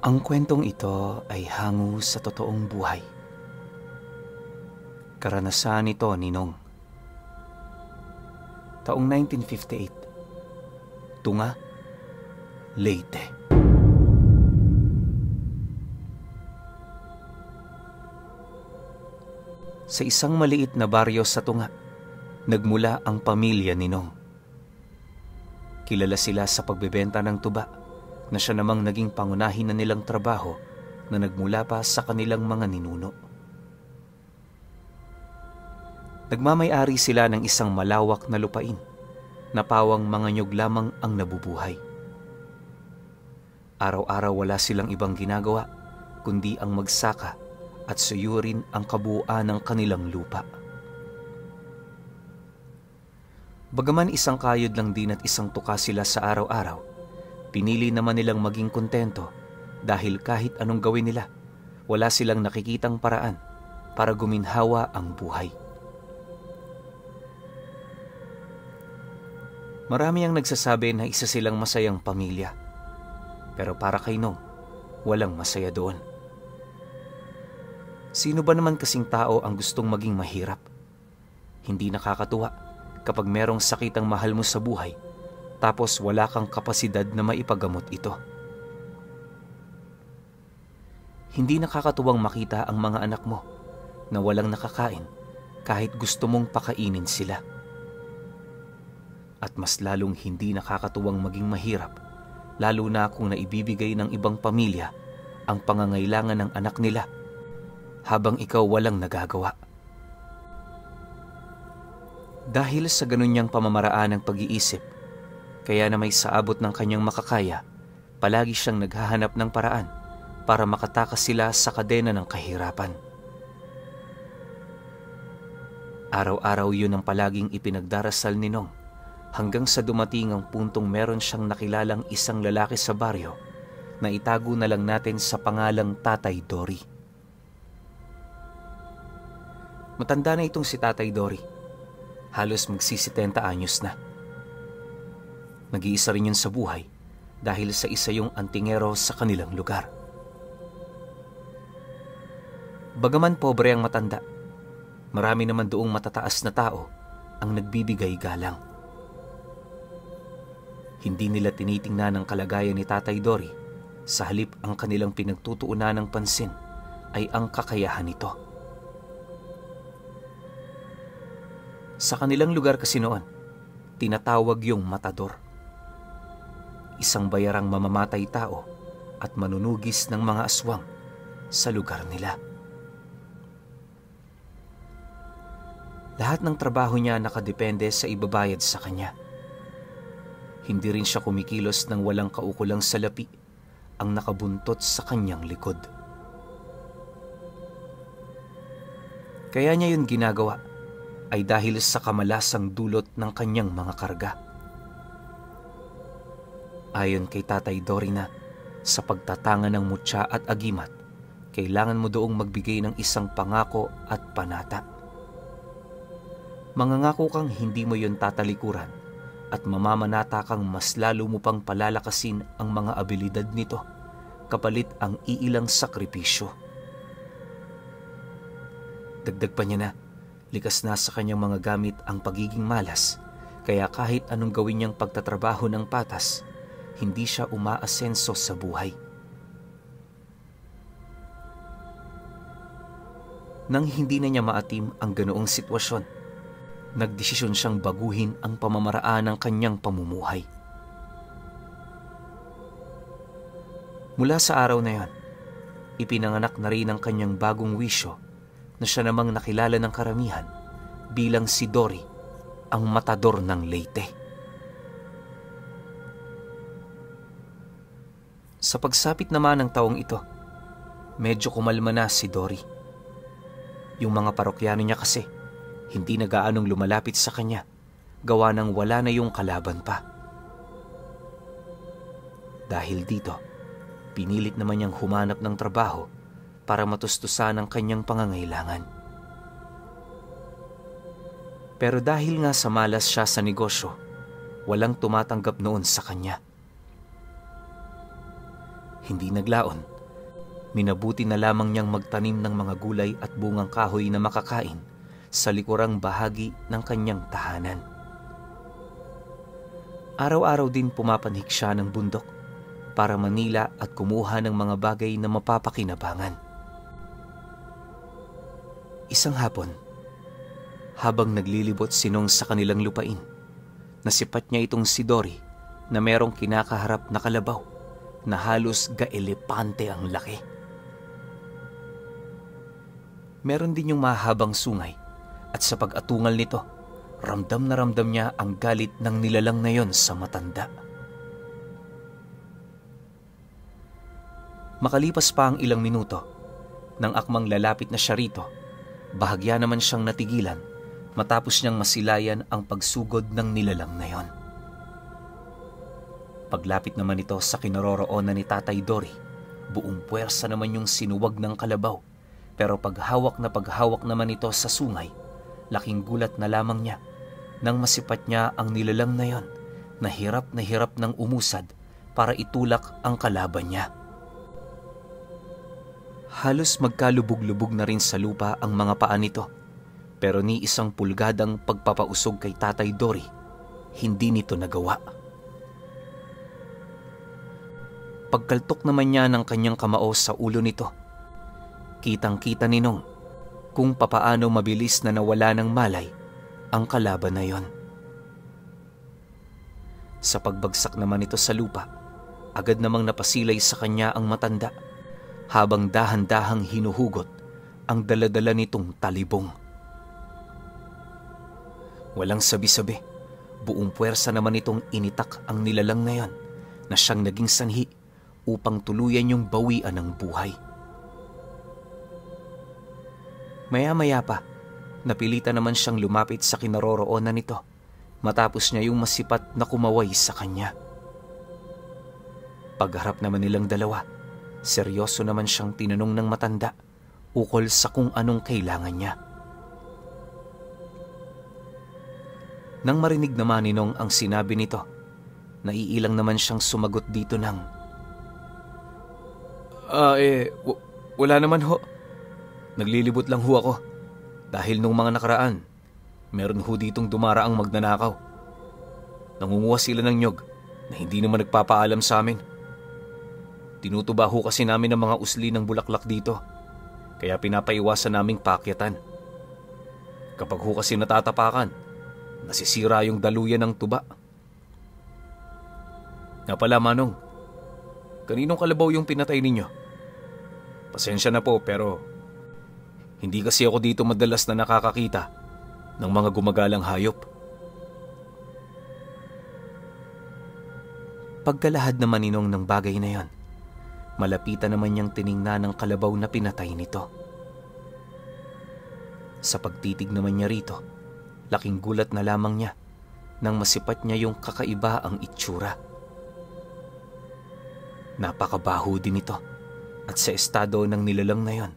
Ang kwentong ito ay hango sa totoong buhay. Karanasan nito ni Nong. Taong 1958. Tunga, Leyte. Sa isang maliit na baryo sa Tunga, nagmula ang pamilya ni Nong. Kilala sila sa pagbebenta ng tuba na siya namang naging pangunahin na nilang trabaho na nagmula pa sa kanilang mga ninuno. Nagmamay-ari sila ng isang malawak na lupain na pawang mga nyog lamang ang nabubuhay. Araw-araw wala silang ibang ginagawa kundi ang magsaka at suyurin ang kabuuan ng kanilang lupa. Bagaman isang kayod lang din at isang tuka sila sa araw-araw, pinili naman nilang maging kontento dahil kahit anong gawin nila, wala silang nakikitang paraan para guminhawa ang buhay. Marami ang nagsasabi na isa silang masayang pamilya, pero para kay Nong, walang masaya doon. Sino ba naman kasing tao ang gustong maging mahirap? Hindi nakakatuwa kapag merong sakit ang mahal mo sa buhay tapos wala kang kapasidad na maipagamot ito. Hindi nakakatuwang makita ang mga anak mo na walang nakakain kahit gusto mong pakainin sila. At mas lalong hindi nakakatuwang maging mahirap, lalo na kung naibibigay ng ibang pamilya ang pangangailangan ng anak nila habang ikaw walang nagagawa. Dahil sa ganun niyang pamamaraan ng pag-iisip, kaya na may saabot ng kanyang makakaya, palagi siyang naghahanap ng paraan para makatakas sila sa kadena ng kahirapan. Araw-araw yun ang palaging ipinagdarasal ni Nong hanggang sa dumating ang puntong meron siyang nakilalang isang lalaki sa baryo na itago na lang natin sa pangalang Tatay Dory. Matanda na itong si Tatay Dory. Halos magsi-70 anyos na. Nag-iisa rin yun sa buhay dahil sa isa yung antingero sa kanilang lugar. Bagaman pobre ang matanda, marami naman doong matataas na tao ang nagbibigay galang. Hindi nila tinitingnan ang kalagayan ni Tatay Dory, sa halip ang kanilang pinagtutuunan ng pansin ay ang kakayahan nito. Sa kanilang lugar kasi noon, tinatawag yung matador. Isang bayarang mamamatay tao at manunugis ng mga aswang sa lugar nila. Lahat ng trabaho niya nakadepende sa ibabayad sa kanya. Hindi rin siya kumikilos ng walang kaukulang salapi ang nakabuntot sa kanyang likod. Kaya niya yun ginagawa ay dahil sa kamalasang dulot ng kanyang mga karga. Ayon kay Tatay Dory na sa pagtatanga ng mutya at agimat, kailangan mo doong magbigay ng isang pangako at panata. Mangangako kang hindi mo yun tatalikuran at mamamanata kang mas lalo mo pang palalakasin ang mga abilidad nito kapalit ang iilang sakripisyo. Dagdag pa niya na, likas na sa kanyang mga gamit ang pagiging malas, kaya kahit anong gawin niyang pagtatrabaho ng patas, hindi siya umaasenso sa buhay. Nang hindi na niya maatim ang ganoong sitwasyon, nagdesisyon siyang baguhin ang pamamaraan ng kanyang pamumuhay. Mula sa araw na yon, ipinanganak na rin ang kanyang bagong wisyo na siya namang nakilala ng karamihan bilang si Dory, ang matador ng Leyte. Sa pagsapit naman ng taong ito, medyo kumalma na si Dory. Yung mga parokyano niya kasi, hindi na gaanong lumalapit sa kanya, gawa ng wala na yung kalaban pa. Dahil dito, pinilit naman niyang humanap ng trabaho para matustusan ang kanyang pangangailangan. Pero dahil nga sa malas siya sa negosyo, walang tumatanggap noon sa kanya. Hindi naglaon minabuti na lamang niyang magtanim ng mga gulay at bungang kahoy na makakain sa likurang bahagi ng kanyang tahanan. Araw-araw din pumapanhik siya ng bundok para manila at kumuha ng mga bagay na mapapakinabangan. Isang hapon, habang naglilibot si Nong sa kanilang lupain, nasipat niya itong si Dory na merong kinakaharap na kalabaw na halos gaelepante ang laki. Meron din yung mahabang sungay at sa pag-atungal nito, ramdam na ramdam niya ang galit ng nilalang na yon sa matanda. Makalipas pa ang ilang minuto, nang akmang lalapit na siya rito, bahagya naman siyang natigilan matapos niyang masilayan ang pagsugod ng nilalang na yon. Paglapit naman ito sa kinaroroonan ni Tatay Dory, buong puwersa naman yung sinuwag ng kalabaw, pero paghawak naman ito sa sungay, laking gulat na lamang niya nang masipat niya ang nilalang na yon na hirap ng umusad para itulak ang kalaban niya. Halos magkalubog-lubog na rin sa lupa ang mga paa nito, pero ni isang pulgadang pagpapausog kay Tatay Dory, hindi nito nagawa. Pagkaltok naman niya ng kanyang kamao sa ulo nito, kitang-kita ni Nong kung papaano mabilis na nawala ng malay ang kalaban na yon. Sa pagbagsak naman ito sa lupa, agad namang napasilay sa kanya ang matanda habang dahan-dahang hinuhugot ang daladala nitong talibong. Walang sabi-sabi, buong puwersa naman itong initak ang nilalang na yon na siyang naging sanhi upang tuluyan yung bawian ng buhay. Maya-maya pa, napilitan naman siyang lumapit sa kinaroroonan nito matapos niya yung masipat na kumaway sa kanya. Pagharap naman nilang dalawa, seryoso naman siyang tinanong ng matanda ukol sa kung anong kailangan niya. Nang marinig naman ni Nong ang sinabi nito, naiilang naman siyang sumagot dito ng, wala naman ho. Naglilibot lang ho ako. Dahil nung mga nakaraan, meron ho ditong dumaraang magnanakaw. Nangunguha sila ng nyog na hindi naman nagpapaalam sa amin. Tinutuba ho kasi namin ang mga usli ng bulaklak dito, kaya pinapaiwasan naming paakyatan. Kapag ho kasi natatapakan, nasisira yung daluyan ng tuba. Nga pala, Manong, kaninong kalabaw yung pinatay ninyo? Pasensya na po, pero hindi kasi ako dito madalas na nakakakita ng mga gumagalang hayop. Pagkalahad naman ni Nong ng bagay na yon, malapitan naman niyang tiningnan ng kalabaw na pinatay nito. Sa pagtitig naman niya rito, laking gulat na lamang niya nang masipat niya yung kakaiba ang itsura. Napakabaho din ito at sa estado ng nilalang na yon,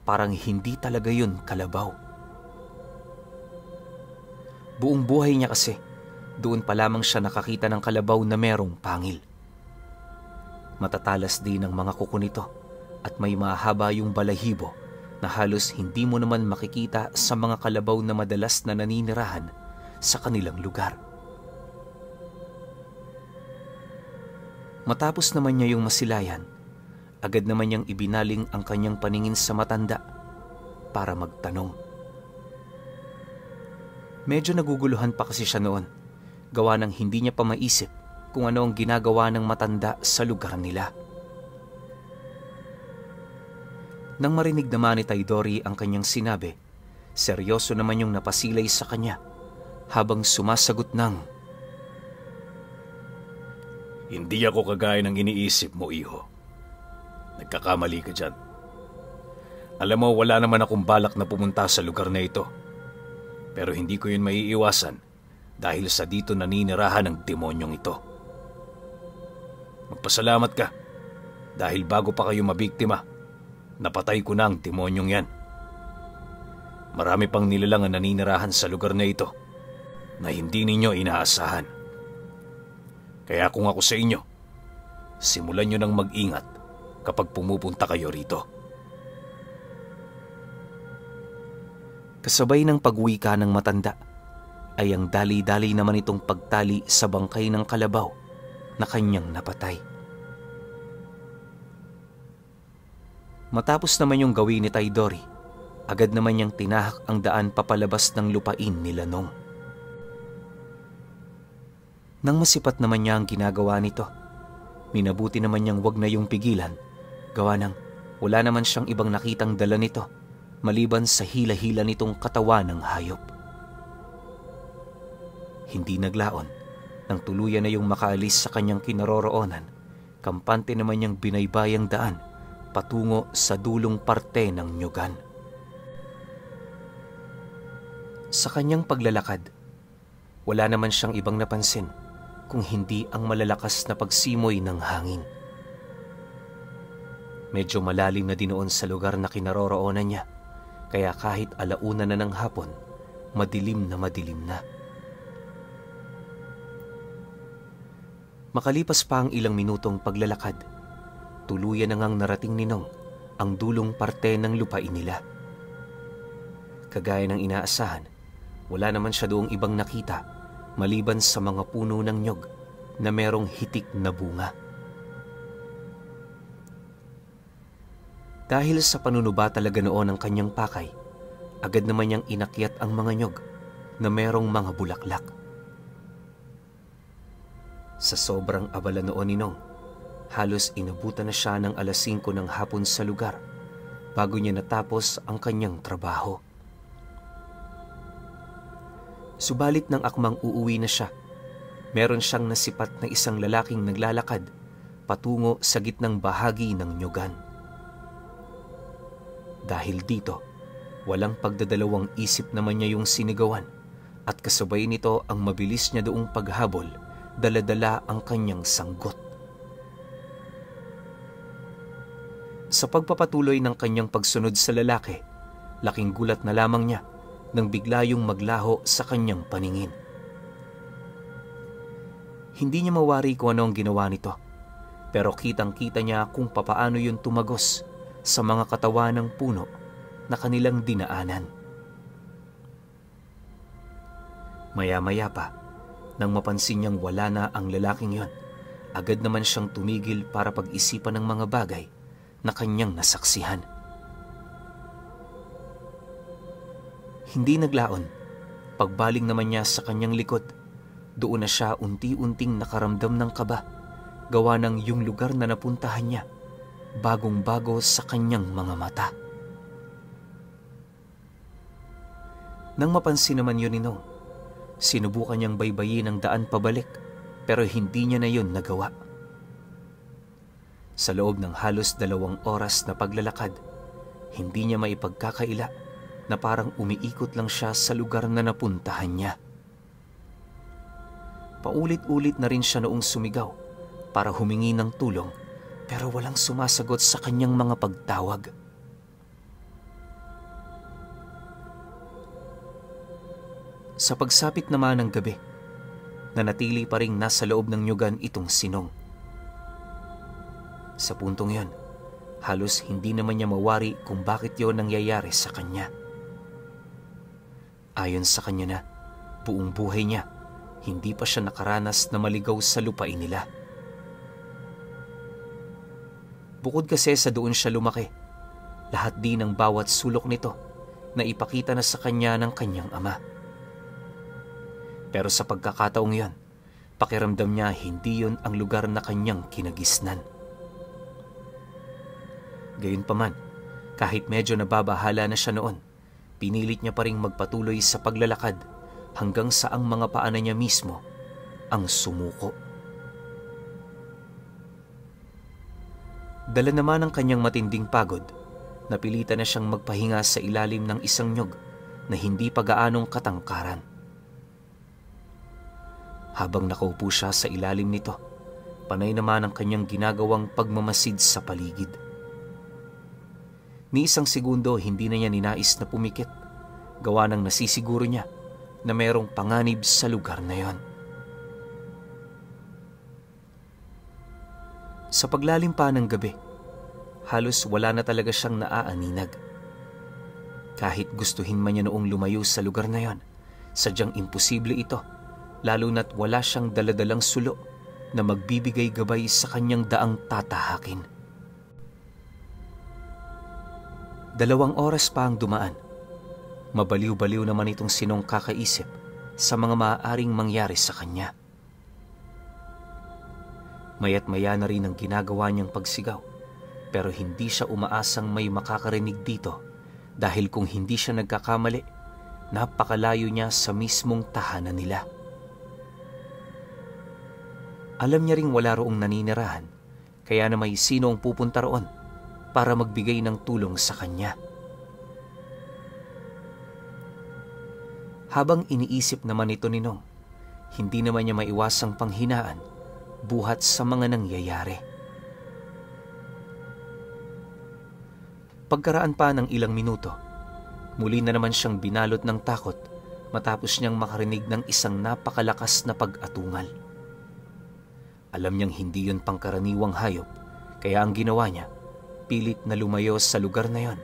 parang hindi talaga yun kalabaw. Buong buhay niya kasi, doon pa lamang siya nakakita ng kalabaw na merong pangil. Matatalas din ang mga kuko nito at may mahaba yung balahibo na halos hindi mo naman makikita sa mga kalabaw na madalas na naninirahan sa kanilang lugar. Matapos naman niya yung masilayan, agad naman niyang ibinaling ang kanyang paningin sa matanda para magtanong. Medyo naguguluhan pa kasi siya noon, gawa ng hindi niya pa maisip kung ano ang ginagawa ng matanda sa lugar nila. Nang marinig naman ni Tay Dory ang kanyang sinabi, seryoso naman yung napasilay sa kanya habang sumasagot ng, "Hindi ako kagaya ng iniisip mo, iho. Nagkakamali ka dyan. Alam mo, wala naman akong balak na pumunta sa lugar na ito. Pero hindi ko yun maiiwasan dahil sa dito naninirahan ng demonyong ito. Magpasalamat ka dahil bago pa kayo mabiktima, napatay ko na ang demonyong yan. Marami pang nilalang ang naninirahan sa lugar na ito na hindi ninyo inaasahan. Kaya kung ako sa inyo, simulan nyo ng mag-ingat kapag pumupunta kayo rito. Kasabay ng pagwika ng matanda ay ang dali-dali naman itong pagtali sa bangkay ng kalabaw na kanyang napatay. Matapos naman yung gawin ni Taydori, agad naman niyang tinahak ang daan papalabas ng lupain ni Lanong. Nang masipat naman niya ang ginagawa nito, minabuti naman niyang wag na yung pigilan, gawa ng wala naman siyang ibang nakitang dala nito maliban sa hila-hila nitong katawan ng hayop. Hindi naglaon nang tuluyan na yung makaalis sa kanyang kinaroroonan, kampante naman niyang binaybayang daan patungo sa dulong parte ng nyugan. Sa kanyang paglalakad, wala naman siyang ibang napansin kung hindi ang malalakas na pagsimoy ng hangin. Medyo malalim na dinoon sa lugar na kinaroroonan niya, kaya kahit alauna na ng hapon, madilim na. Makalipas pa ang ilang minutong paglalakad, tuluyan na ngang narating ni Nong ang dulong parte ng lupain nila. Kagaya ng inaasahan, wala naman siya doong ibang nakita maliban sa mga puno ng nyog na merong hitik na bunga. Dahil sa panunuba talaga noon ng kanyang pakay, agad naman niyang inakyat ang mga nyog na merong mga bulaklak. Sa sobrang abala noon ni Nong, halos inabutan na siya ng 5:00 ng hapon sa lugar bago niya natapos ang kanyang trabaho. Subalit nang akmang uuwi na siya, meron siyang nasipat na isang lalaking naglalakad patungo sa gitnang bahagi ng nyugan. Dahil dito, walang pagdadalawang isip naman niya yung sinigawan at kasabay nito ang mabilis niya doong paghabol, dala-dala ang kanyang sanggot. Sa pagpapatuloy ng kanyang pagsunod sa lalaki, laking gulat na lamang niya nang bigla yung maglaho sa kanyang paningin. Hindi niya mawari kung ano ang ginawa nito, pero kitang-kita niya kung papaano yun tumagos sa mga katawan ng puno na kanilang dinaanan. Maya-maya pa, nang mapansin niyang wala na ang lalaking yon, agad naman siyang tumigil para pag-isipan ng mga bagay na kanyang nasaksihan. Hindi naglaon, pagbaling naman niya sa kanyang likod, doon na siya unti-unting nakaramdam ng kaba, gawa ng yung lugar na napuntahan niya, bagong-bago sa kanyang mga mata. Nang mapansin naman yun ni Nong, sinubukan niyang baybayin ang daan pabalik, pero hindi niya na yun nagawa. Sa loob ng halos 2 oras na paglalakad, hindi niya maipagkakaila na parang umiikot lang siya sa lugar na napuntahan niya. Paulit-ulit na rin siya noong sumigaw para humingi ng tulong, pero walang sumasagot sa kanyang mga pagtawag. Sa pagsapit naman ng gabi, nanatili pa ring nasa loob ng nyugan itong si Nong. Sa puntong yon, halos hindi naman niya mawari kung bakit yon nangyayari sa kanya. Ayon sa kanya na, buong buhay niya, hindi pa siya nakaranas na maligaw sa lupain nila. Bukod kasi sa doon siya lumaki, lahat din ng bawat sulok nito na ipakita na sa kanya ng kanyang ama. Pero sa pagkakataong yon, pakiramdam niya hindi yon ang lugar na kanyang kinagisnan. Gayunpaman, kahit medyo nababahala na siya noon, pinilit niya pa ring magpatuloy sa paglalakad hanggang sa ang mga paanan niya mismo ang sumuko. Dala naman ng kanyang matinding pagod, napilitan na siyang magpahinga sa ilalim ng isang nyog na hindi pa gaanong katangkaran. Habang nakaupo siya sa ilalim nito, panay naman ang kanyang ginagawang pagmamasid sa paligid. Ni isang segundo hindi na niya ninais na pumikit, gawa ng nasisiguro niya na mayroong panganib sa lugar na yon. Sa paglalim pa ng gabi, halos wala na talaga siyang naaaninag. Kahit gustuhin man niya noong lumayo sa lugar na yon, sadyang imposible ito, lalo na't wala siyang daladalang sulo na magbibigay gabay sa kanyang daang tatahakin. 2 oras pa ang dumaan. Mabaliw-baliw naman itong Sinong kakaisip sa mga maaaring mangyari sa kanya. Maya't maya na rin ang ginagawa niyang pagsigaw, pero hindi siya umaasang may makakarinig dito dahil kung hindi siya nagkakamali, napakalayo niya sa mismong tahanan nila. Alam niya ring wala roong naninirahan, kaya na may sino ang pupunta roon para magbigay ng tulong sa kanya. Habang iniisip naman ito ni Nong, hindi naman niya maiwasang panghinaan buhat sa mga nangyayari. Pagkaraan pa ng ilang minuto, muli na naman siyang binalot ng takot matapos niyang makarinig ng isang napakalakas na pag-atungal. Alam niyang hindi yun pangkaraniwang hayop, kaya ang ginawa niya, pilit na lumayo sa lugar na yon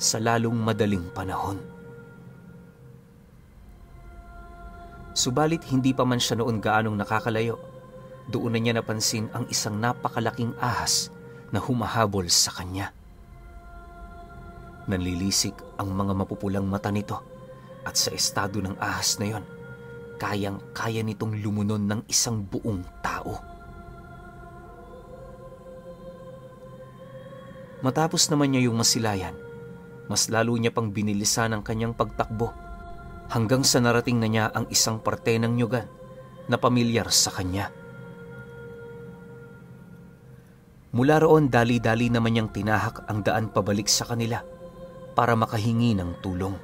sa lalong madaling panahon. Subalit hindi pa man siya noon gaanong nakakalayo, doon na niya napansin ang isang napakalaking ahas na humahabol sa kanya. Nanlilisik ang mga mapupulang mata nito at sa estado ng ahas na yon, kayang-kaya nitong lumunon ng isang buong tao. Matapos naman niya yung masilayan, mas lalo niya pang binilisan ang kanyang pagtakbo hanggang sa narating na niya ang isang parte ng nyugan na pamilyar sa kanya. Mula roon dali-dali naman niyang tinahak ang daan pabalik sa kanila para makahingi ng tulong.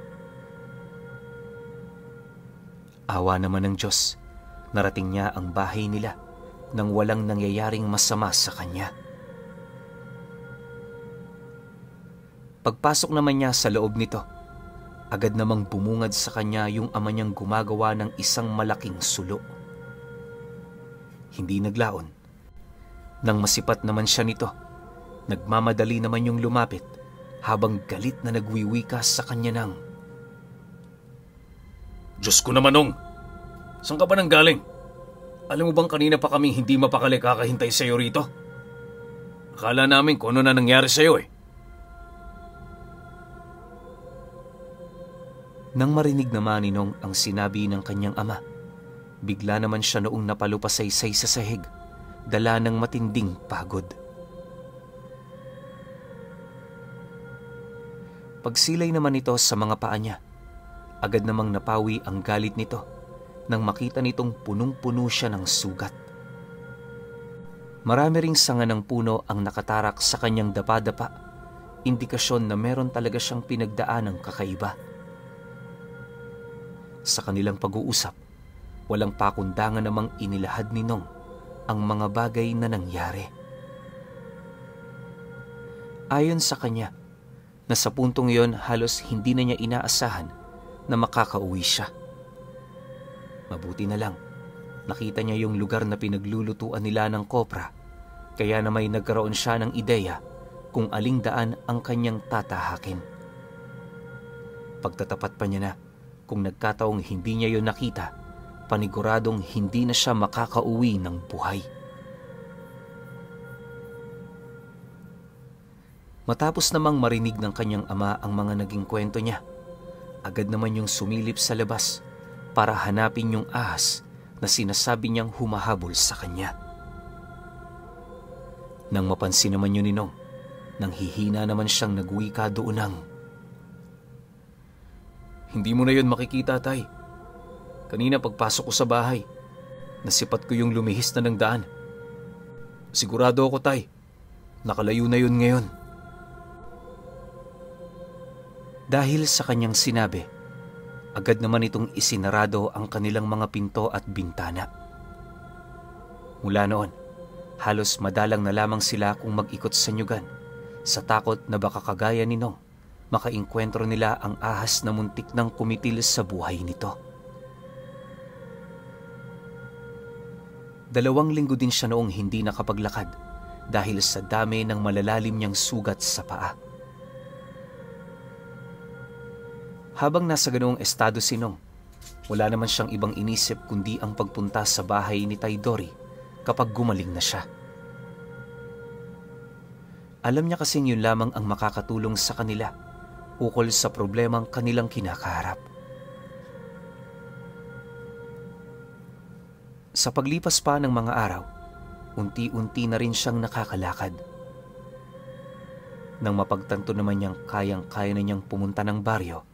Awa naman ng Diyos, narating niya ang bahay nila nang walang nangyayaring masama sa kanya. Pagpasok naman niya sa loob nito, agad namang bumungad sa kanya yung ama niyang gumagawa ng isang malaking sulo. Hindi naglaon. Nang masipat naman siya nito, nagmamadali naman yung lumapit habang galit na nagwiwika sa kanya ng, Diyos ko naman, Nong! Saan ka ba nang galing? Alam mo bang kanina pa kami hindi mapakali kakahintay sa'yo rito? Akala namin kung ano na nangyari sa'yo eh. Nang marinig naman ni Nong ang sinabi ng kanyang ama, bigla naman siya noong napalupasaysay sa sahig, dala ng matinding pagod. Pagsilay naman ito sa mga paa niya, agad namang napawi ang galit nito nang makita nitong punong-puno siya ng sugat. Marami ring sanga ng puno ang nakatarak sa kanyang dapa-dapa, indikasyon na meron talaga siyang pinagdaanang kakaiba. Sa kanilang pag-uusap, walang pakundangan namang inilahad ni Nong ang mga bagay na nangyari. Ayon sa kanya, na sa puntong iyon halos hindi na niya inaasahan na makakauwi siya. Mabuti na lang, nakita niya yung lugar na pinaglulutuan nila ng kopra, kaya na may nagkaroon siya ng ideya kung aling daan ang kanyang tatahakin. Pagtatapat pa niya na, kung nagkataong hindi niya yon nakita, paniguradong hindi na siya makakauwi ng buhay. Matapos namang marinig ng kanyang ama ang mga naging kwento niya, agad naman yung sumilip sa labas para hanapin yung ahas na sinasabi niyang humahabol sa kanya. Nang mapansin naman yun ni Nong, nang hihina naman siyang nagwika doon ng, Hindi mo na yun makikita, Tay. Kanina pagpasok ko sa bahay, nasipat ko yung lumihis na ng daan. Sigurado ako, Tay, nakalayo na yun ngayon. Dahil sa kanyang sinabi, agad naman itong isinarado ang kanilang mga pinto at bintana. Mula noon, halos madalang na lamang sila kung mag-ikot sa nyugan sa takot na baka kagaya ni Nong, makainkwentro nila ang ahas na muntik ng kumitil sa buhay nito. 2 linggo din siya noong hindi nakapaglakad dahil sa dami ng malalalim niyang sugat sa paa. Habang nasa ganoong estado si Nong, wala naman siyang ibang inisip kundi ang pagpunta sa bahay ni Taydori kapag gumaling na siya. Alam niya kasing yun lamang ang makakatulong sa kanila ukol sa problemang kanilang kinakaharap. Sa paglipas pa ng mga araw, unti-unti na rin siyang nakakalakad. Nang mapagtanto naman niyang kayang-kaya na niyang pumunta ng baryo,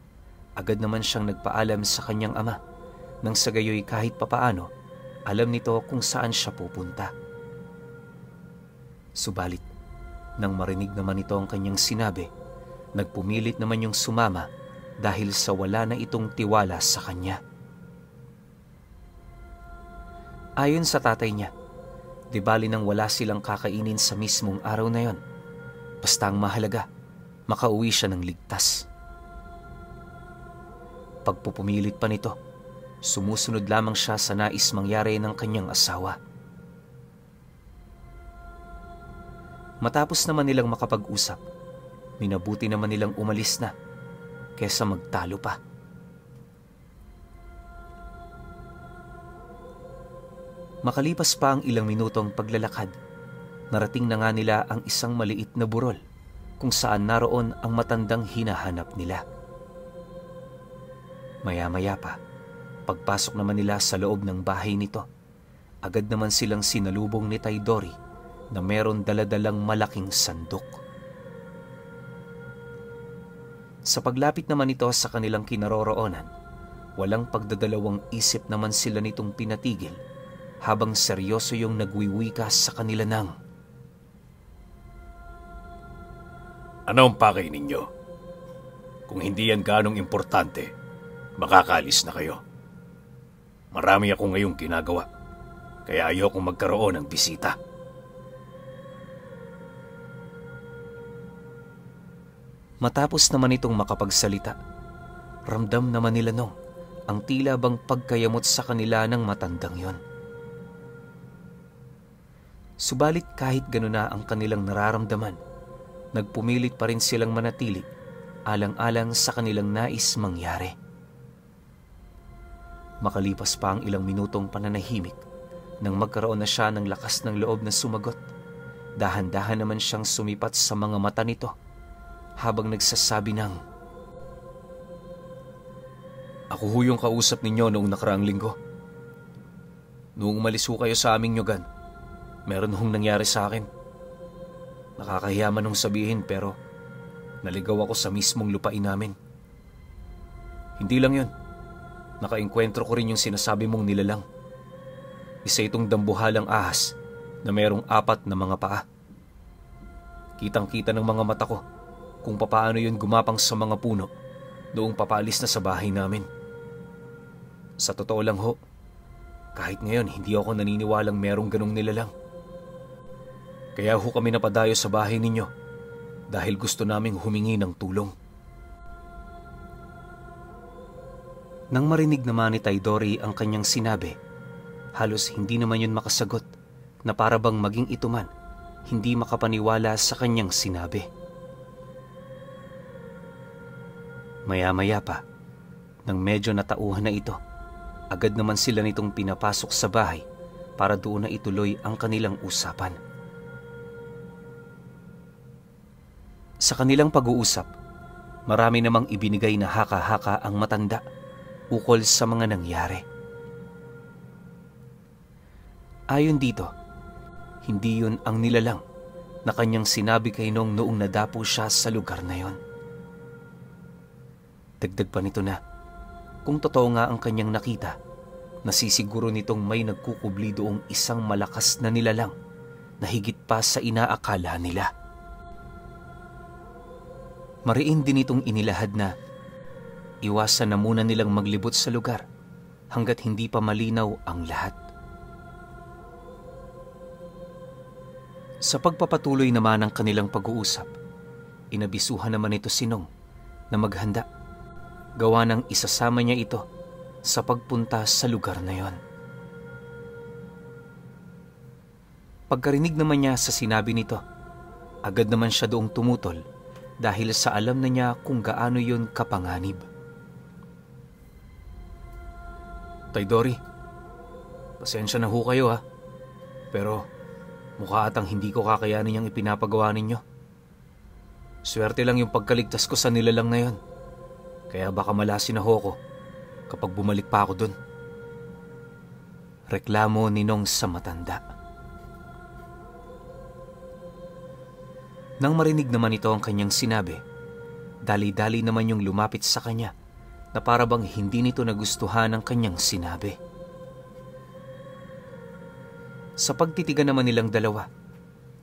agad naman siyang nagpaalam sa kanyang ama nang sa gayoy kahit papaano alam nito kung saan siya pupunta. Subalit, nang marinig naman ito ang kanyang sinabi, nagpumilit naman yung sumama dahil sa wala na itong tiwala sa kanya. Ayon sa tatay niya, di bali nang wala silang kakainin sa mismong araw na yon, basta ang mahalaga, makauwi siya ng ligtas. Pagpupumilit pa nito, sumusunod lamang siya sa nais mangyari ng kanyang asawa. Matapos naman nilang makapag-usap, minabuti naman nilang umalis na kesa magtalo pa. Makalipas pa ang ilang minutong paglalakad, narating na nga nila ang isang maliit na burol kung saan naroon ang matandang hinahanap nila. Maya-maya pa, pagpasok naman nila sa loob ng bahay nito, agad naman silang sinalubong ni Taydori na meron daladalang malaking sandok. Sa paglapit naman ito sa kanilang kinaroroonan, walang pagdadalawang isip naman sila nitong pinatigil habang seryoso yung nagwiwika sa kanila ng, "Ano ang pakay ninyo? Kung hindi yan ganong importante, makakaalis na kayo. Marami ako ngayong ginagawa, kaya ayokong magkaroon ng bisita." Matapos naman itong makapagsalita, ramdam naman nila Nong ang tila bang pagkayamot sa kanila ng matandang yon. Subalit kahit gano'n na ang kanilang nararamdaman, nagpumilit pa rin silang manatili alang-alang sa kanilang nais mangyari. Makalipas pa ang ilang minutong pananahimik, nang magkaroon na siya ng lakas ng loob na sumagot, dahan-dahan naman siyang sumipat sa mga mata nito habang nagsasabi ng, "Ako ho yung kausap ninyo noong nakaraang linggo. Noong umalis ho kayo sa aming nyogan, meron hong nangyari sa akin. Nakakahiya man hong sabihin pero naligaw ako sa mismong lupain namin. Hindi lang yun, nakaengkwentro ko rin yung sinasabi mong nilalang. Isa itong dambuhalang ahas na merong 4 na mga paa. Kitang-kita ng mga mata ko kung papaano yun gumapang sa mga puno noong papaalis na sa bahay namin. Sa totoo lang ho, kahit ngayon hindi ako naniniwalang merong ganong nilalang. Kaya ho kami napadayo sa bahay ninyo dahil gusto naming humingi ng tulong." Nang marinig naman ni Taydori ang kanyang sinabi, halos hindi naman yun makasagot na para bang maging ito man, hindi makapaniwala sa kanyang sinabi. Maya-maya pa, nang medyo natauhan na ito, agad naman sila nitong pinapasok sa bahay para doon na ituloy ang kanilang usapan. Sa kanilang pag-uusap, marami namang ibinigay na haka-haka ang matanda ukol sa mga nangyari. Ayon dito, hindi yun ang nilalang na kanyang sinabi kay Nong noong nadapo siya sa lugar na yon. Dagdag pa nito na, kung totoo nga ang kanyang nakita, nasisiguro nitong may nagkukubli doong isang malakas na nilalang na higit pa sa inaakala nila. Mariin din itong inilahad na iwasan na muna nilang maglibot sa lugar hanggat hindi pa malinaw ang lahat. Sa pagpapatuloy naman ng kanilang pag-uusap, inabisuhan naman ito si Nong na maghanda, gawa ng isasama niya ito sa pagpunta sa lugar na yon. Pagkarinig naman niya sa sinabi nito, agad naman siya doong tumutol dahil sa alam na niya kung gaano yun kapanganib. Tay Dory, pasensya na ho kayo ha, pero mukha atang hindi ko kakayanin yung ipinapagawa ninyo. Swerte lang yung pagkaligtas ko sa nilalang na yun, kaya baka malasin na ho ko kapag bumalik pa ako dun. Reklamo ni Nong sa matanda. Nang marinig naman ito ang kanyang sinabi, dali-dali naman yung lumapit sa kanya na para bang hindi nito nagustuhan ang kanyang sinabi. Sa pagtitigan naman nilang dalawa,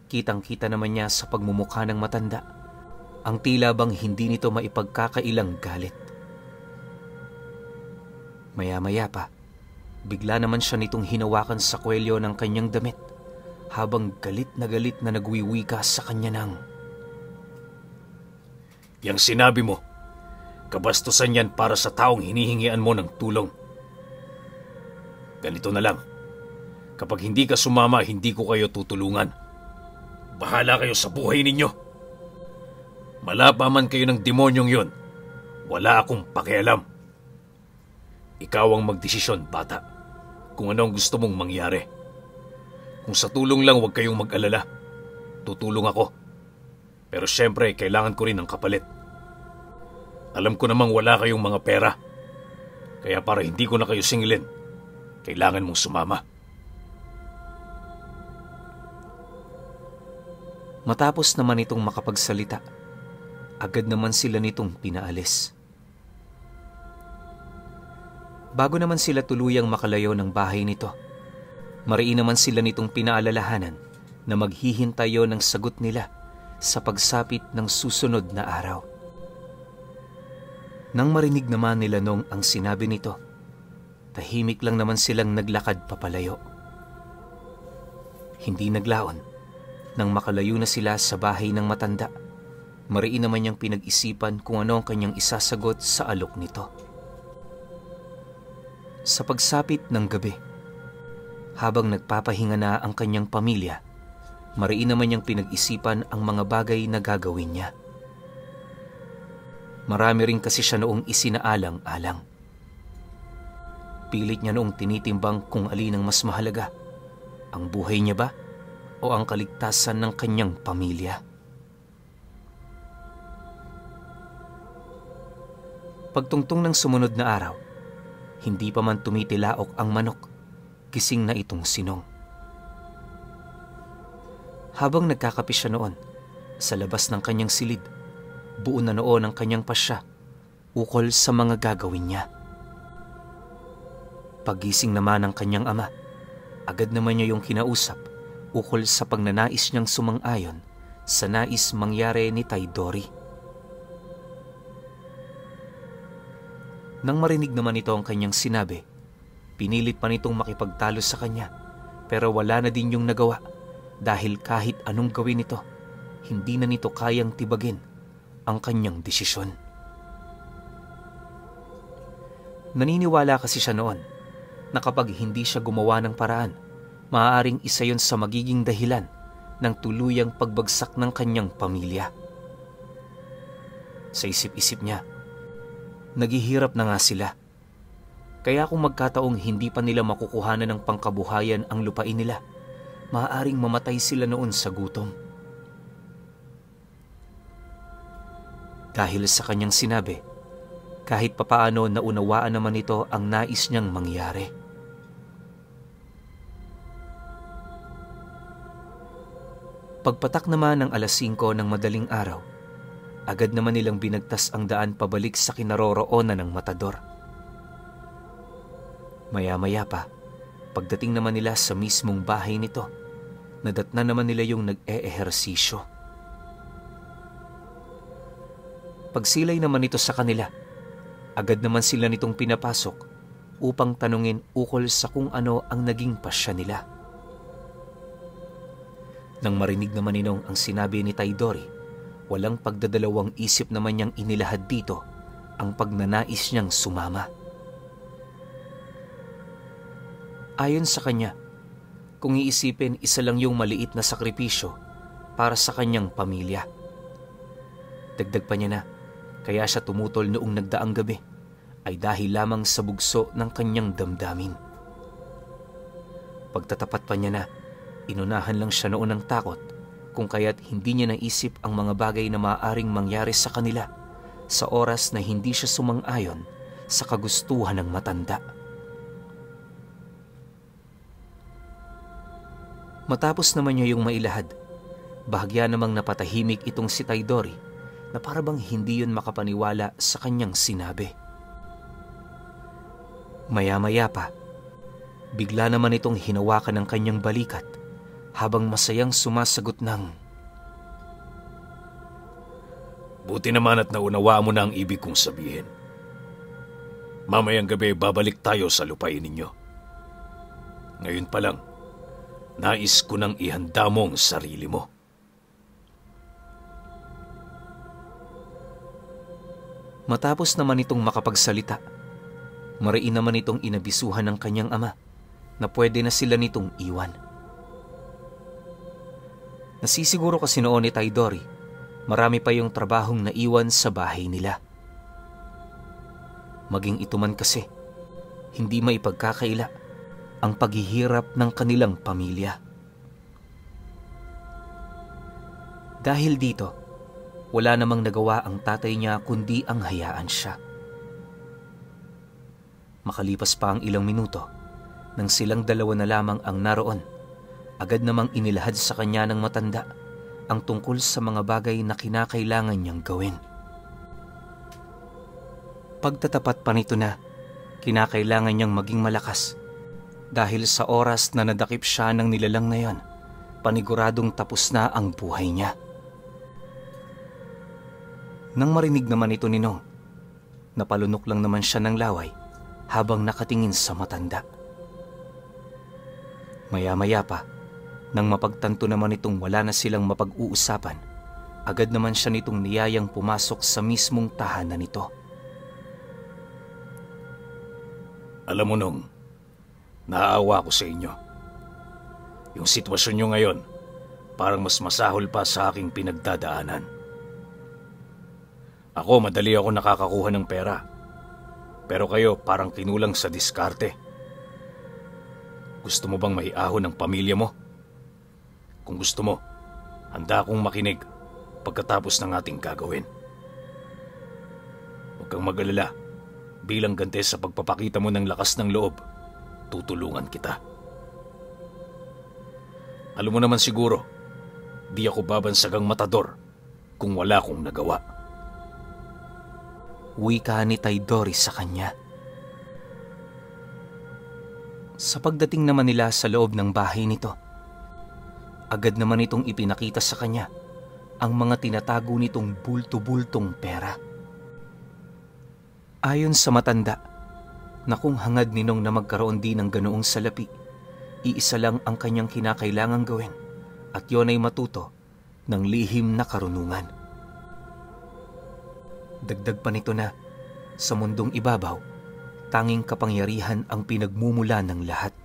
kitang-kita naman niya sa pagmumukha ng matanda ang tila bang hindi nito maipagkakailang galit. Maya-maya pa, bigla naman siya nitong hinawakan sa kwelyo ng kanyang damit habang galit na nagwiwika sa kanya ng, "Yang sinabi mo, kabastusan yan para sa taong hinihingian mo ng tulong. Ganito na lang, kapag hindi ka sumama, hindi ko kayo tutulungan. Bahala kayo sa buhay ninyo. Malapa man kayo ng demonyong yon, wala akong pakialam. Ikaw ang magdesisyon, bata, kung ano ang gusto mong mangyari. Kung sa tulong lang, huwag kayong mag-alala. Tutulong ako. Pero syempre, kailangan ko rin ng kapalit. Alam ko namang wala kayong mga pera. Kaya para hindi ko na kayo singilin, kailangan mong sumama." Matapos naman itong makapagsalita, agad naman sila nitong pinaalis. Bago naman sila tuluyang makalayo ng bahay nito, mariin naman sila nitong pinaalalahanan na maghihintayo ng sagot nila sa pagsapit ng susunod na araw. Nang marinig naman nila Nong ang sinabi nito, tahimik lang naman silang naglakad papalayo. Hindi naglaon, nang makalayo na sila sa bahay ng matanda, mariin naman niyang pinag-isipan kung ano ang kanyang isasagot sa alok nito. Sa pagsapit ng gabi, habang nagpapahinga na ang kanyang pamilya, mariin naman niyang pinag-isipan ang mga bagay na gagawin niya. Marami rin kasi siya noong isinaalang-alang. Pilit niya noong tinitimbang kung alin ang mas mahalaga, ang buhay niya ba o ang kaligtasan ng kanyang pamilya. Pagtungtong ng sumunod na araw, hindi pa man tumitilaok ang manok, gising na itong si Nong. Habang nagkakape siya noon, sa labas ng kanyang silid, buo na noon ang kanyang pasya, ukol sa mga gagawin niya. Pagising naman ng kanyang ama, agad naman niya yung kinausap ukol sa pagnanais niyang sumang-ayon sa nais mangyari ni Tay Dory. Nang marinig naman ito ang kanyang sinabi, pinilit pa nitong makipagtalo sa kanya, pero wala na din yung nagawa dahil kahit anong gawin nito, hindi na nito kayang tibagin ang kanyang desisyon. Naniniwala kasi siya noon na kapag hindi siya gumawa ng paraan, maaaring isa yon sa magiging dahilan ng tuluyang pagbagsak ng kanyang pamilya. Sa isip-isip niya, naghihirap na nga sila. Kaya kung magkataong hindi pa nila makukuhanan ng pangkabuhayan ang lupain nila, maaaring mamatay sila noon sa gutom. Dahil sa kanyang sinabi, kahit papaano naunawaan naman ito ang nais niyang mangyari. Pagpatak naman ng 5:00 ng madaling araw, agad naman nilang binagtas ang daan pabalik sa kinaroroonan ng matador. Maya-maya pa, pagdating naman nila sa mismong bahay nito, nadatna naman nila yung nag-e-ehersisyo. Pagsilay naman ito sa kanila, agad naman sila nitong pinapasok upang tanungin ukol sa kung ano ang naging pasya nila. Nang marinig naman ni Nong ang sinabi ni Tay Dory, walang pagdadalawang isip naman niyang inilahad dito ang pagnanais niyang sumama. Ayon sa kanya, Kung iisipin, isa lang yung maliit na sakripisyo para sa kanyang pamilya. Dagdag pa niya na, kaya siya tumutol noong nagdaang gabi ay dahil lamang sa bugso ng kanyang damdamin. Pagtatapat pa niya na, inunahan lang siya noon ng takot kung kaya't hindi niya naisip ang mga bagay na maaaring mangyari sa kanila sa oras na hindi siya sumang-ayon sa kagustuhan ng matanda. Matapos naman niya yung mailahad, bahagya namang napatahimik itong si Taydori na parabang hindi yun makapaniwala sa kanyang sinabi. Maya-maya pa, bigla naman itong hinawakan ng kanyang balikat habang masayang sumasagot ng, Buti naman at naunawaan mo na ang ibig kong sabihin. Mamayang gabi babalik tayo sa lupain ninyo. Ngayon pa lang, nais ko nang ihanda mo ang sarili mo. Matapos naman itong makapagsalita, mariin naman itong inabisuhan ng kanyang ama na pwede na sila nitong iwan. Nasisiguro kasi noon ni Taydori, marami pa yung trabahong naiwan sa bahay nila. Maging ito man kasi, hindi maipagkakaila ang paghihirap ng kanilang pamilya. Dahil dito, wala namang nagawa ang tatay niya kundi ang hayaan siya. Makalipas pa ang ilang minuto, nang silang dalawa na lamang ang naroon, agad namang inilahad sa kanya ng matanda ang tungkol sa mga bagay na kinakailangan niyang gawin. Pagtatapat pa nito na, kinakailangan niyang maging malakas dahil sa oras na nadakip siya ng nilalang na yon, paniguradong tapos na ang buhay niya. Nang marinig naman ito ni Nong, napalunok lang naman siya ng laway habang nakatingin sa matanda. Maya-maya pa, nang mapagtanto naman itong wala na silang mapag-uusapan, agad naman siya nitong niyayang pumasok sa mismong tahanan nito. Alam mo Nong, naaawa ko sa inyo. Yung sitwasyon nyo ngayon, parang mas masahol pa sa aking pinagdadaanan. Ako, madali ako nakakakuha ng pera. Pero kayo, parang kinulang sa diskarte. Gusto mo bang maiahon ng pamilya mo? Kung gusto mo, handa akong makinig pagkatapos ng ating gagawin. Huwag kang mag-alala. Bilang ganti sa pagpapakita mo ng lakas ng loob, tutulungan kita. Alam mo naman siguro, di ako babansagang matador kung wala akong nagawa. Wika ni Taydori sa kanya. Sa pagdating naman nila sa loob ng bahay nito, agad naman itong ipinakita sa kanya ang mga tinatago nitong bulto-bultong pera. Ayon sa matanda, na kung hangad ni Nong na magkaroon din ng ganoong salapi, iisa lang ang kanyang kinakailangang gawin at yon ay matuto ng lihim na karunungan. Dagdag pa nito na, sa mundong ibabaw, tanging kapangyarihan ang pinagmumula ng lahat.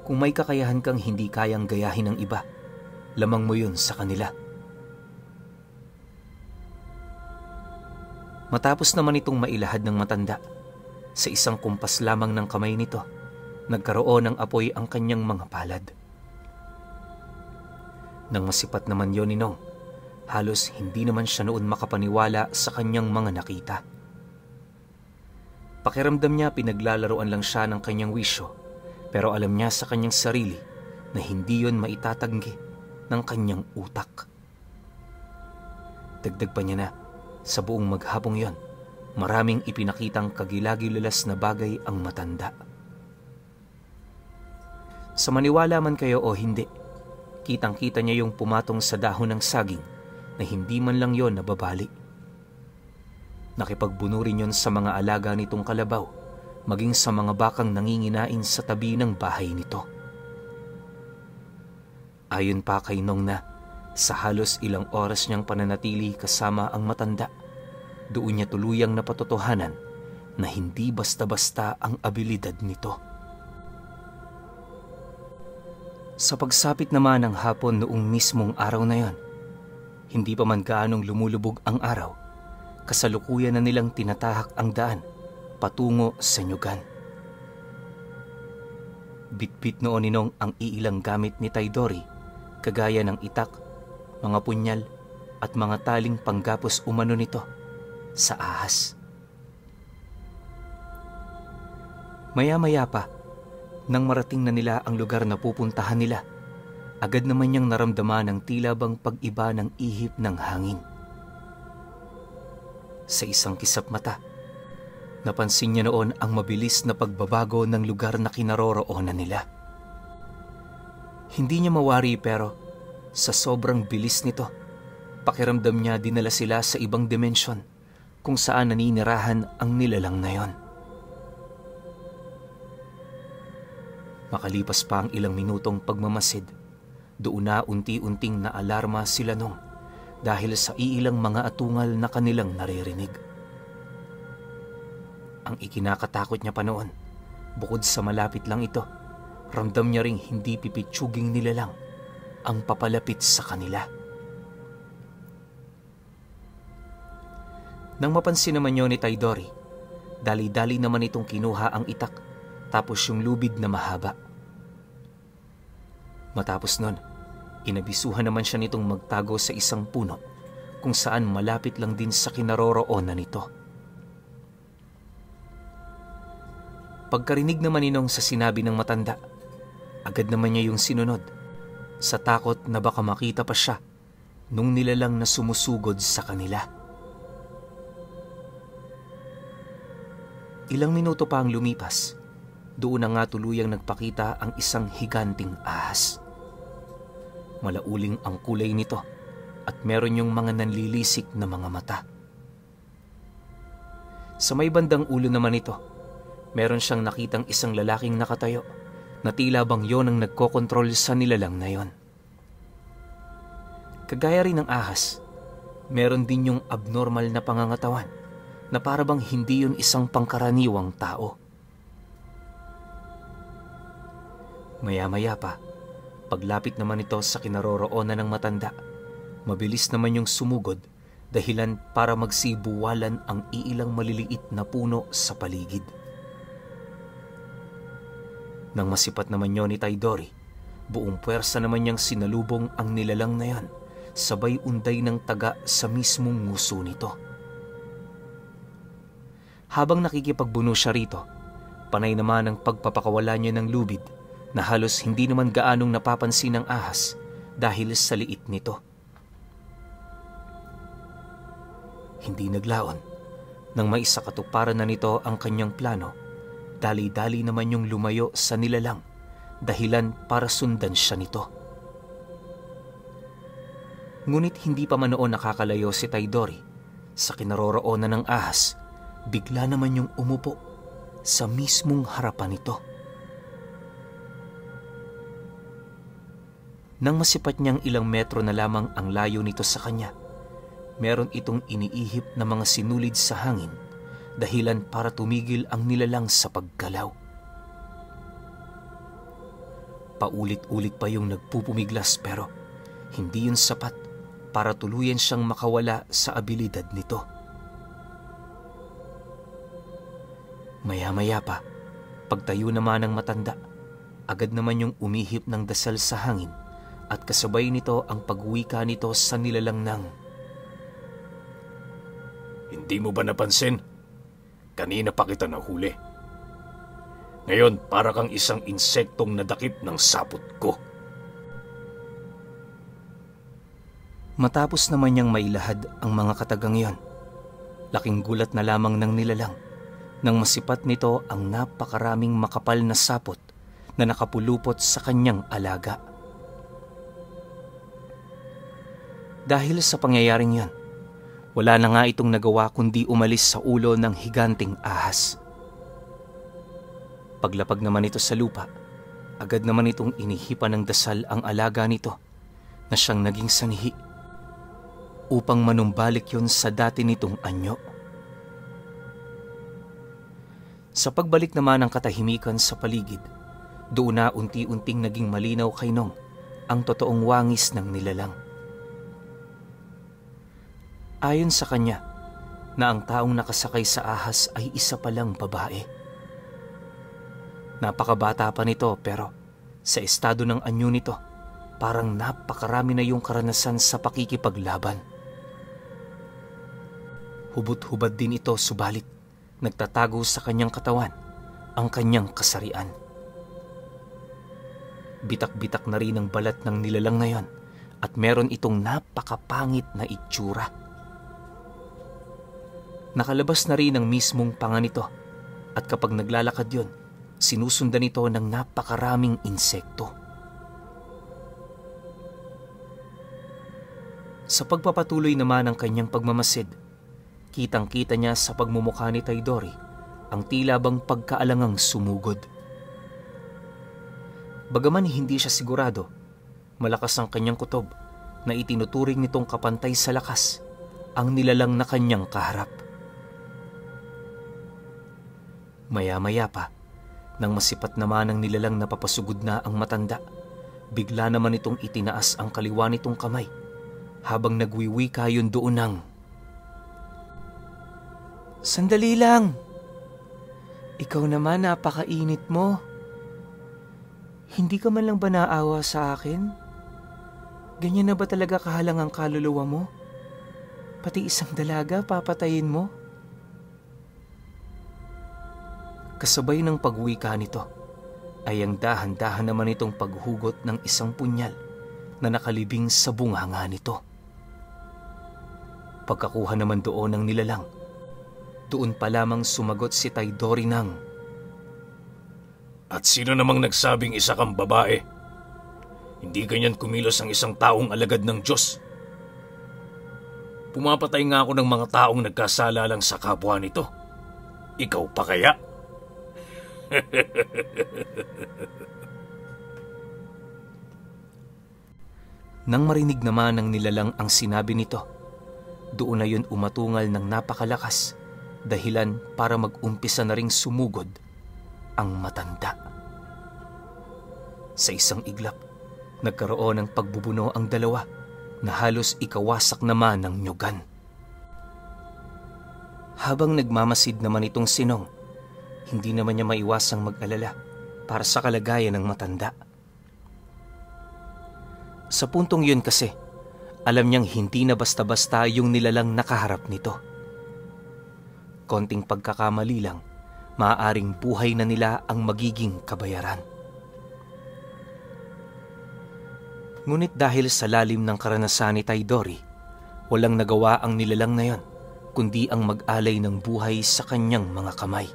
Kung may kakayahan kang hindi kayang gayahin ng iba, lamang mo yun sa kanila. Matapos naman itong mailahad ng matanda, sa isang kumpas lamang ng kamay nito, nagkaroon ng apoy ang kanyang mga palad. Nang masipat naman yon ni Nong, halos hindi naman siya noon makapaniwala sa kanyang mga nakita. Pakiramdam niya pinaglalaroan lang siya ng kanyang wisyo, pero alam niya sa kanyang sarili na hindi yon maitatanggi ng kanyang utak. Dagdag pa niya na, sa buong maghapong yon, maraming ipinakitang kagilagilalas na bagay ang matanda. Sa maniwala man kayo o hindi, kitang-kita niya yung pumatong sa dahon ng saging na hindi man lang yon nababali. Nakipagbunurin yon sa mga alaga nitong kalabaw, maging sa mga bakang nanginginain sa tabi ng bahay nito. Ayon pa kay Nong na, sa halos ilang oras niyang pananatili kasama ang matanda, doon niya tuluyang napatotohanan na hindi basta-basta ang abilidad nito. Sa pagsapit naman ng hapon noong mismong araw na yon, hindi pa man gaanong lumulubog ang araw, kasalukuyan na nilang tinatahak ang daan patungo sa nyugan. Bitbit noon ni Nong ang iilang gamit ni Taydori, kagaya ng itak, mga punyal at mga taling panggapos umano nito sa ahas. Maya-maya pa, nang marating na nila ang lugar na pupuntahan nila, agad naman niyang naramdaman ang tila bang pag-iba ng ihip ng hangin. Sa isang kisap mata, napansin niya noon ang mabilis na pagbabago ng lugar na kinaroroonan nila. Hindi niya mawari pero sa sobrang bilis nito, pakiramdam niya dinala sila sa ibang dimensyon kung saan naninirahan ang nilalang na yon. Makalipas pa ang ilang minutong pagmamasid, doon na unti-unting naalarma sila Nong dahil sa iilang mga atungal na kanilang naririnig. Ang ikinakatakot niya pa noon, bukod sa malapit lang ito, ramdam niya ring hindi pipitsuging nilalang ang papalapit sa kanila. Nang mapansin naman yun ni Taydori, dali-dali naman itong kinuha ang itak tapos yung lubid na mahaba. Matapos nun, inabisuhan naman siya nitong magtago sa isang puno kung saan malapit lang din sa kinaroroonan nito. Pagkarinig naman ni Nong sa sinabi ng matanda, agad naman niya yung sinunod sa takot na baka makita pa siya nung nilalang na sumusugod sa kanila. Ilang minuto pa ang lumipas, doon na nga tuluyang nagpakita ang isang higanting ahas. Malauling ang kulay nito at meron yung mga nanlilisik na mga mata. Sa may bandang ulo naman ito, meron siyang nakitang isang lalaking nakatayo na tila bang yon ang nagkokontrol sa nilalang na yon. Kagaya rin ng ahas, meron din yung abnormal na pangangatawan na para bang hindi yun isang pangkaraniwang tao. Maya-maya pa, paglapit naman ito sa kinaroroonan ng matanda, mabilis naman yung sumugod dahilan para magsibuwalan ang iilang maliliit na puno sa paligid. Nang masipat naman yun ni Taydori, buong puwersa naman niyang sinalubong ang nilalang na yan, sabay unday ng taga sa mismong nguso nito. Habang nakikipagbuno siya rito, panay naman ang pagpapakawala niya ng lubid na halos hindi naman gaanong napapansin ng ahas dahil sa liit nito. Hindi naglaon, nang maisakatuparan na nito ang kanyang plano, dali-dali naman yung lumayo sa nilalang dahilan para sundan siya nito. Ngunit hindi pa man noon nakakalayo si Taydori sa kinaroroonan ng ahas, bigla naman yung umupo sa mismong harapan nito. Nang masipat niyang ilang metro na lamang ang layo nito sa kanya, meron itong iniihip na mga sinulid sa hangin dahilan para tumigil ang nilalang sa paggalaw. Paulit-ulit pa yung nagpupumiglas pero hindi yun sapat para tuluyan siyang makawala sa abilidad nito. Maya-maya pa, pagtayo naman ng matanda, agad naman yung umihip ng dasal sa hangin at kasabay nito ang pagwika nito sa nilalang ng, "Hindi mo ba napansin? Kanina pa kita nahuli. Ngayon para kang isang insektong nadakip ng sapot ko." Matapos naman niyang mailahad ang mga katagang yon, laking gulat na lamang ng nilalang nang masipat nito ang napakaraming makapal na sapot na nakapulupot sa kanyang alaga. Dahil sa pangyayaring yan, wala na nga itong nagawa kundi umalis sa ulo ng higanting ahas. Paglapag naman ito sa lupa, agad naman itong inihipan ng dasal ang alaga nito na siyang naging sanhi upang manumbalik yon sa dati nitong anyo. Sa pagbalik naman ng katahimikan sa paligid, Doon na unti-unting naging malinaw kay Nong ang totoong wangis ng nilalang. Ayon sa kanya, na ang taong nakasakay sa ahas ay isa palang babae. Napakabata pa nito pero sa estado ng anyo nito, parang napakarami na yung karanasan sa pakikipaglaban. Hubot-hubad din ito subalit nagtatago sa kanyang katawan ang kanyang kasarian. Bitak-bitak na rin ang balat ng nilalang ngayon at meron itong napakapangit na itsura. Nakalabas na rin ang mismong panga nito at kapag naglalakad yon, sinusundan ito ng napakaraming insekto. Sa pagpapatuloy naman ng kanyang pagmamasid, kitang-kita niya sa pagmumukha ni Taydori ang tila bang pagkaalangang sumugod. Bagaman hindi siya sigurado, malakas ang kanyang kutob na itinuturing nitong kapantay sa lakas ang nilalang na kanyang kaharap. Maya-maya pa, nang masipat naman ang nilalang na papasugod na ang matanda, bigla naman itong itinaas ang kaliwa nitong kamay habang nagwiwika yun doon ng, "Sandali lang! Ikaw naman napakainit mo. Hindi ka man lang ba naawa sa akin? Ganyan na ba talaga kahalang ang kaluluwa mo? Pati isang dalaga papatayin mo?" Kasabay ng pagwika nito ay ang dahan-dahan naman itong paghugot ng isang punyal na nakalibing sa bunganga nito. Pagkakuha naman doon ng nilalang, doon pa lamang sumagot si Taydori ng, "At sino namang nagsabing isa kang babae? Hindi ganyan kumilos ang isang taong alagad ng Diyos. Pumapatay nga ako ng mga taong nagkasala lang sa kapwa nito. Ikaw pa kaya?" Nang marinig naman ng nilalang ang sinabi nito, doon na yun umatungal ng napakalakas, dahilan para mag-umpisa na ring sumugod ang matanda. Sa isang iglap, nagkaroon ng pagbubuno ang dalawa na halos ikawasak naman ng nyugan. Habang nagmamasid naman itong Sinong, hindi naman niya maiwasang mag-alala para sa kalagayan ng matanda. Sa puntong yun kasi, alam niyang hindi na basta-basta yung nilalang nakaharap nito. Konting pagkakamali lang, maaaring buhay na nila ang magiging kabayaran. Ngunit dahil sa lalim ng karanasan ni Taydori, walang nagawa ang nilalang na yon, kundi ang mag-alay ng buhay sa kanyang mga kamay.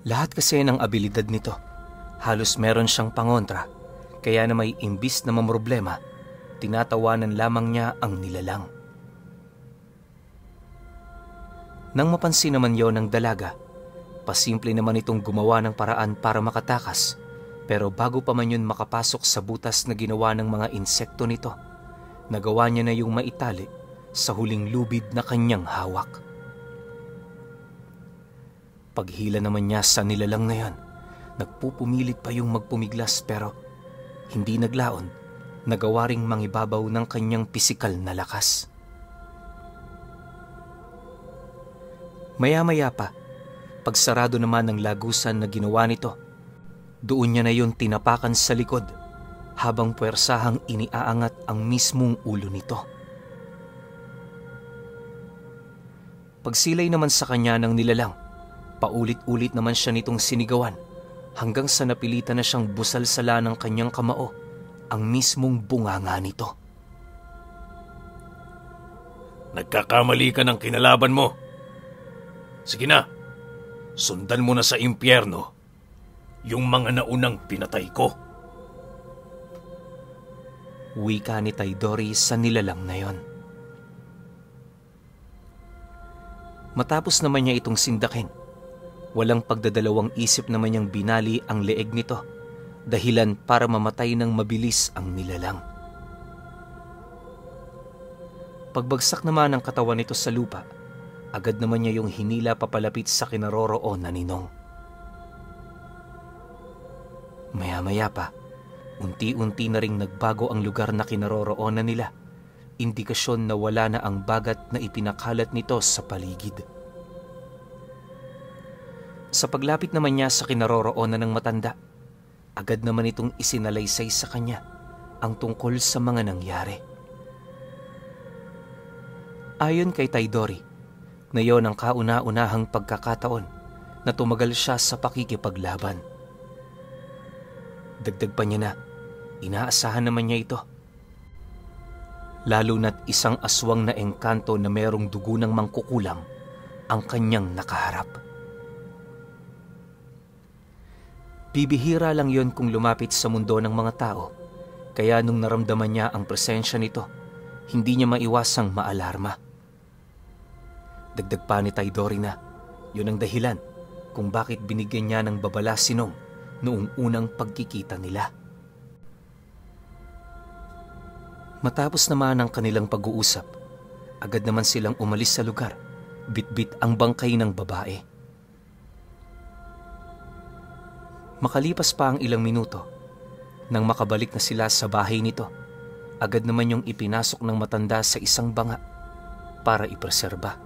Lahat kasi ng abilidad nito, halos meron siyang pangontra, kaya na may imbis na mamroblema, tinatawanan lamang niya ang nilalang. Nang mapansin naman yon ng dalaga, pasimple naman itong gumawa ng paraan para makatakas, pero bago pa man yun makapasok sa butas na ginawa ng mga insekto nito, nagawa niya na yung maitali sa huling lubid na kanyang hawak. Paghila naman niya sa nilalang na yan, nagpupumilit pa yung magpumiglas pero hindi naglaon, nagawa ring mangibabaw ng kanyang pisikal na lakas. Maya-maya pa, pagsarado naman ng lagusan na ginawa nito, doon niya na yun tinapakan sa likod habang puwersahang iniaangat ang mismong ulo nito. Pagsilay naman sa kanya ng nilalang, paulit-ulit naman siya nitong sinigawan hanggang sa napilitan na siyang busalsala ng kanyang kamao ang mismong bunganga nito. "Nagkakamali ka ng kinalaban mo. Sige na, sundan mo na sa impyerno yung mga naunang pinatay ko." Wika ni Taydori sa nilalang na yon. Matapos naman niya itong sindakin, walang pagdadalawang isip naman niyang binali ang leeg nito, dahilan para mamatay ng mabilis ang nilalang. Pagbagsak naman ng katawan nito sa lupa, agad naman niya yung hinila papalapit sa kinaroroonan ni Nong. Maya-maya pa, unti-unti na ring nagbago ang lugar na kinaroroonan nila, indikasyon na wala na ang bagat na ipinakalat nito sa paligid. Sa paglapit naman niya sa kinaroroonan ng matanda, agad naman itong isinalaysay sa kanya ang tungkol sa mga nangyari. Ayon kay Taydori, ngayon ang kauna-unahang pagkakataon na tumagal siya sa pakikipaglaban. Dagdag pa niya na, inaasahan naman niya ito. Lalo na't isang aswang na engkanto na merong dugo ng mangkukulam ang kanyang nakaharap. Bibihira lang yon kung lumapit sa mundo ng mga tao, kaya nung naramdaman niya ang presensya nito, hindi niya maiwasang maalarma. Dagdag pa ni Taydori na, yun ang dahilan kung bakit binigyan niya ng babala si Nong noong unang pagkikita nila. Matapos naman ang kanilang pag-uusap, agad naman silang umalis sa lugar, bit-bit ang bangkay ng babae. Makalipas pa ang ilang minuto, nang makabalik na sila sa bahay nito, agad naman yung ipinasok ng matanda sa isang banga para ipreserba.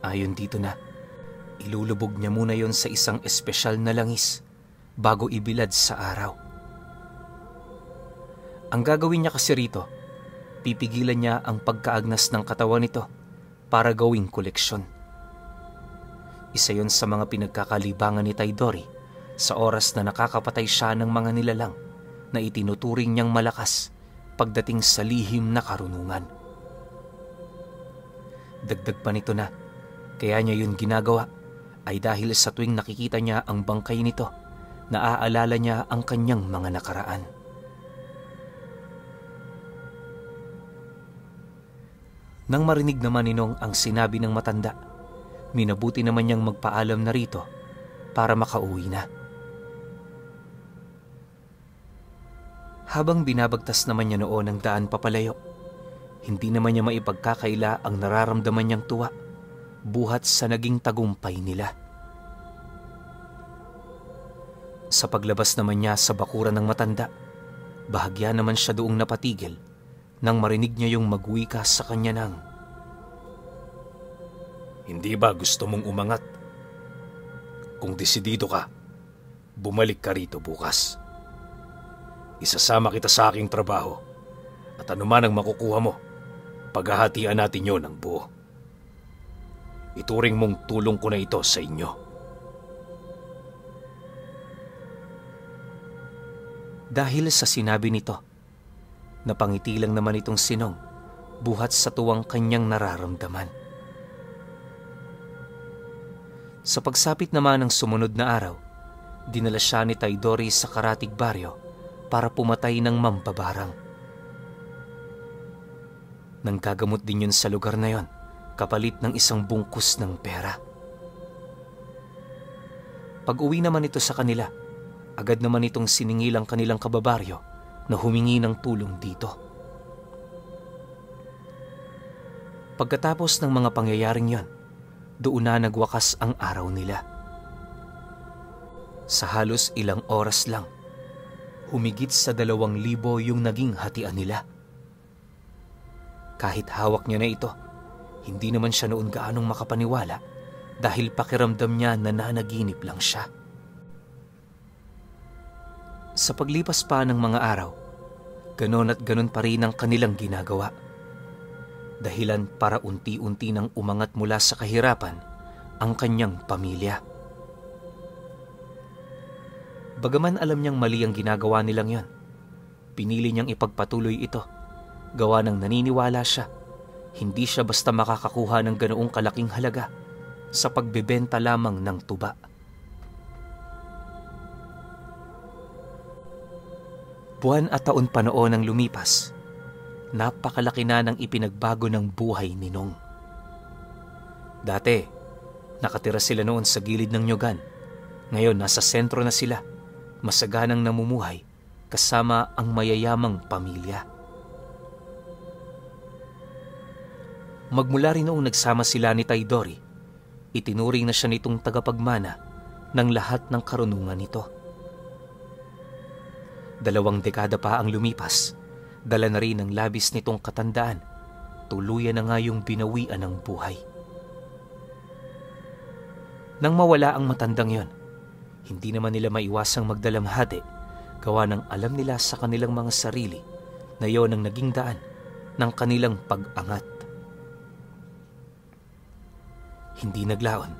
Ayon dito na, ilulubog niya muna yon sa isang espesyal na langis bago ibilad sa araw. Ang gagawin niya kasi rito, pipigilan niya ang pagkaagnas ng katawan nito para gawing koleksyon. Isa yon sa mga pinagkakalibangan ni Taydori sa oras na nakakapatay siya ng mga nilalang na itinuturing niyang malakas pagdating sa lihim na karunungan. Dagdag pa nito na, kaya niya yun ginagawa ay dahil sa tuwing nakikita niya ang bangkay nito, naaalala niya ang kanyang mga nakaraan. Nang marinig naman ni Nong ang sinabi ng matanda, minabuti naman niyang magpaalam na rito para makauwi na. Habang binabagtas naman niya noon ang daan papalayo, hindi naman niya maipagkakaila ang nararamdaman niyang tuwa buhat sa naging tagumpay nila. Sa paglabas naman niya sa bakuran ng matanda, bahagya naman siya doong napatigil nang marinig niya yung magwika sa kanya ng, "Hindi ba gusto mong umangat? Kung desidido ka, bumalik ka rito bukas. Isasama kita sa aking trabaho at anuman ang makukuha mo, paghahatian natin yon ng buo. Ituring mong tulong ko na ito sa inyo." Dahil sa sinabi nito, napangiti lang naman itong si Nong buhat sa tuwang kanyang nararamdaman. Sa pagsapit naman ng sumunod na araw, dinala siya ni Taydori sa Karatig Baryo para pumatay ng mambabarang. Nanggagamot din yun sa lugar na yon, kapalit ng isang bungkus ng pera. Pag-uwi naman ito sa kanila, agad naman itong siningil ang kanilang kababaryo na humingi ng tulong dito. Pagkatapos ng mga pangyayaring yon, doon na nagwakas ang araw nila. Sa halos ilang oras lang, humigit sa 2,000 yung naging hatian nila. Kahit hawak niya na ito, hindi naman siya noon gaanong makapaniwala dahil pakiramdam niya na nanaginip lang siya. Sa paglipas pa ng mga araw, ganon at ganon pa rin ang kanilang ginagawa. Dahilan para unti-unti nang umangat mula sa kahirapan ang kanyang pamilya. Bagaman alam niyang mali ang ginagawa nilang yon, pinili niyang ipagpatuloy ito, gawa ng naniniwala siya, hindi siya basta makakakuha ng ganoong kalaking halaga sa pagbebenta lamang ng tuba. Buwan at taon pa noon ang lumipas, napakalaki na ng ipinagbago ng buhay ni Nong. Dati, nakatira sila noon sa gilid ng nyugan. Ngayon, nasa sentro na sila, masaganang namumuhay kasama ang mayayamang pamilya. Magmula rin noong nagsama sila ni Taydori, itinuring na siya nitong tagapagmana ng lahat ng karunungan nito 2 dekada pa ang lumipas, dala na rin ang labis nitong katandaan, tuluyan na nga yung binawian ng buhay. Nang mawala ang matandang yon, hindi naman nila maiwasang magdalamhati, gawa ng alam nila sa kanilang mga sarili na yon ang naging daan ng kanilang pag-angat. Hindi naglaon,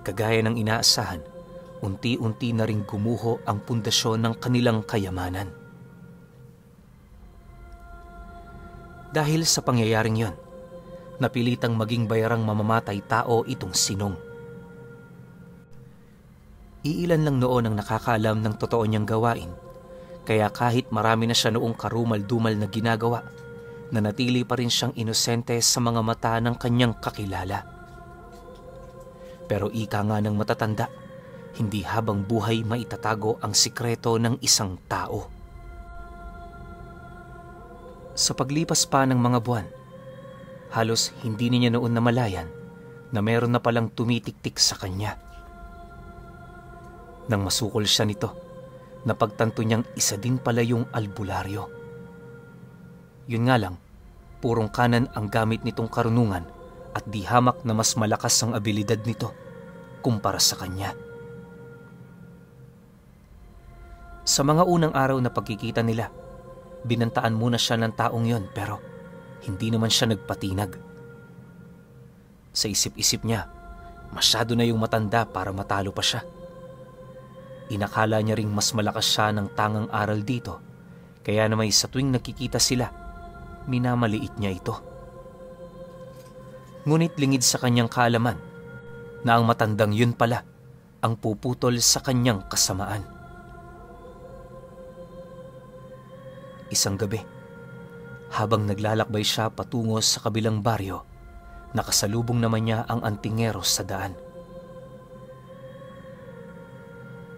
kagaya ng inaasahan, unti-unti na ring gumuho ang pundasyon ng kanilang kayamanan. Dahil sa pangyayaring yon, napilitang maging bayarang mamamatay tao itong Sinong. Iilan lang noon ang nakakaalam ng totoo niyang gawain, kaya kahit marami na siya noong karumal-dumal na ginagawa, nanatili pa rin siyang inosente sa mga mata ng kanyang kakilala. Pero ika nga ng matatanda, hindi habang buhay maitatago ang sikreto ng isang tao. Sa paglipas pa ng mga buwan, halos hindi niya noon namalayan na meron na palang tumitiktik sa kanya. Nang masukol siya nito, napagtanto niyang isa din pala yung albularyo. Yun nga lang, purong kanan ang gamit nitong karunungan at di hamak na mas malakas ang abilidad nito kumpara sa kanya. Sa mga unang araw na pagkikita nila, binantaan muna siya ng taong yon pero hindi naman siya nagpatinag. Sa isip-isip niya, masyado na yung matanda para matalo pa siya. Inakala niya ring mas malakas siya ng tangang aral dito, kaya naman sa tuwing nakikita sila, minamaliit niya ito. Ngunit lingid sa kanyang kaalaman na ang matandang yun pala ang puputol sa kanyang kasamaan. Isang gabi, habang naglalakbay siya patungo sa kabilang baryo, nakasalubong naman niya ang antingero sa daan.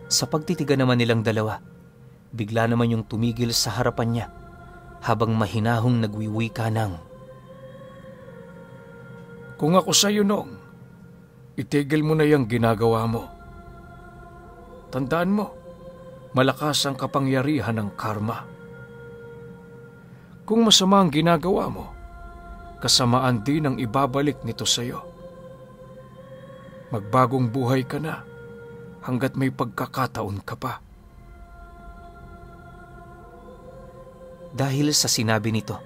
Sa pagtitiga naman nilang dalawa, bigla naman yung tumigil sa harapan niya habang mahinahong nagwiwika ng, "Kung ako sa'yo, Nong, itigil mo na yung ginagawa mo. Tandaan mo, malakas ang kapangyarihan ng karma. Kung masama ang ginagawa mo, kasamaan din ang ibabalik nito sa'yo. Magbagong buhay ka na hanggat may pagkakataon ka pa." Dahil sa sinabi nito,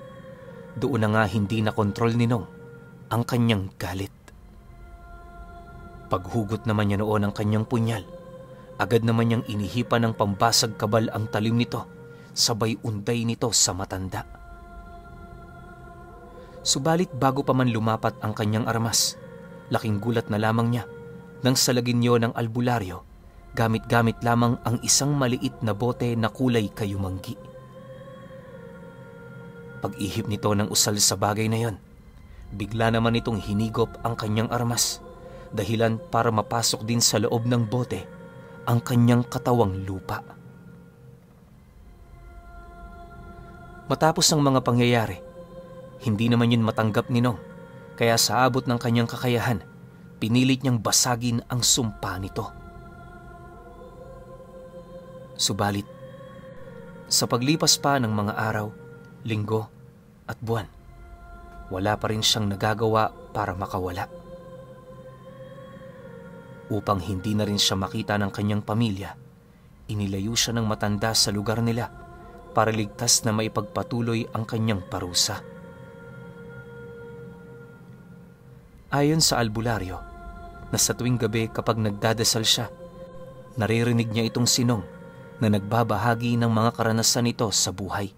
doon na nga hindi na kontrol ni Nong ang kanyang galit. Paghugot naman niya noon ang kanyang punyal, agad naman niyang inihipan ng pambasag kabal ang talim nito, sabay unday nito sa matanda. Subalit bago pa man lumapat ang kanyang armas, laking gulat na lamang niya nang salagin niyo ng albularyo, gamit-gamit lamang ang isang maliit na bote na kulay kayumanggi. Pag-ihip nito ng usal sa bagay na yon, bigla naman itong hinigop ang kanyang armas, dahilan para mapasok din sa loob ng bote ang kanyang katawang lupa. Matapos ang mga pangyayari, hindi naman yun matanggap ni Nong, kaya sa abot ng kanyang kakayahan, pinilit niyang basagin ang sumpa nito. Subalit, sa paglipas pa ng mga araw, linggo at buwan, wala pa rin siyang nagagawa para makawala. Upang hindi na rin siya makita ng kanyang pamilya, inilayo siya ng matanda sa lugar nila para ligtas na maipagpatuloy ang kanyang parusa. Ayon sa albularyo, na sa tuwing gabi kapag nagdadasal siya, naririnig niya itong Sinong na nagbabahagi ng mga karanasan nito sa buhay.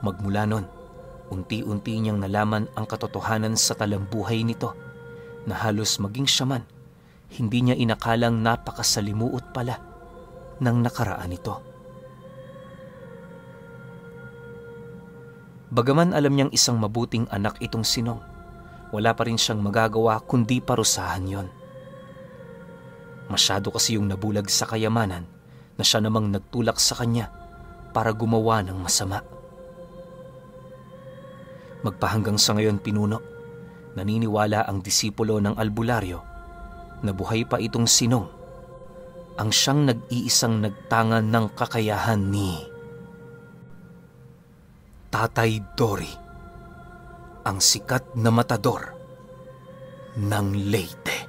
Magmula nun, unti-unti niyang nalaman ang katotohanan sa talambuhay nito na halos maging siya man, hindi niya inakalang napakasalimuot pala ng nakaraan nito. Bagaman alam niyang isang mabuting anak itong Sinong, wala pa rin siyang magagawa kundi parusahan yon. Masyado kasi yung nabulag sa kayamanan na siya namang nagtulak sa kanya para gumawa ng masama. Magpahanggang sa ngayon pinuno, naniniwala ang disipulo ng albularyo na buhay pa itong Sinong ang siyang nag-iisang nagtangan ng kakayahan ni Tatay Dory, ang sikat na matador ng Leyte.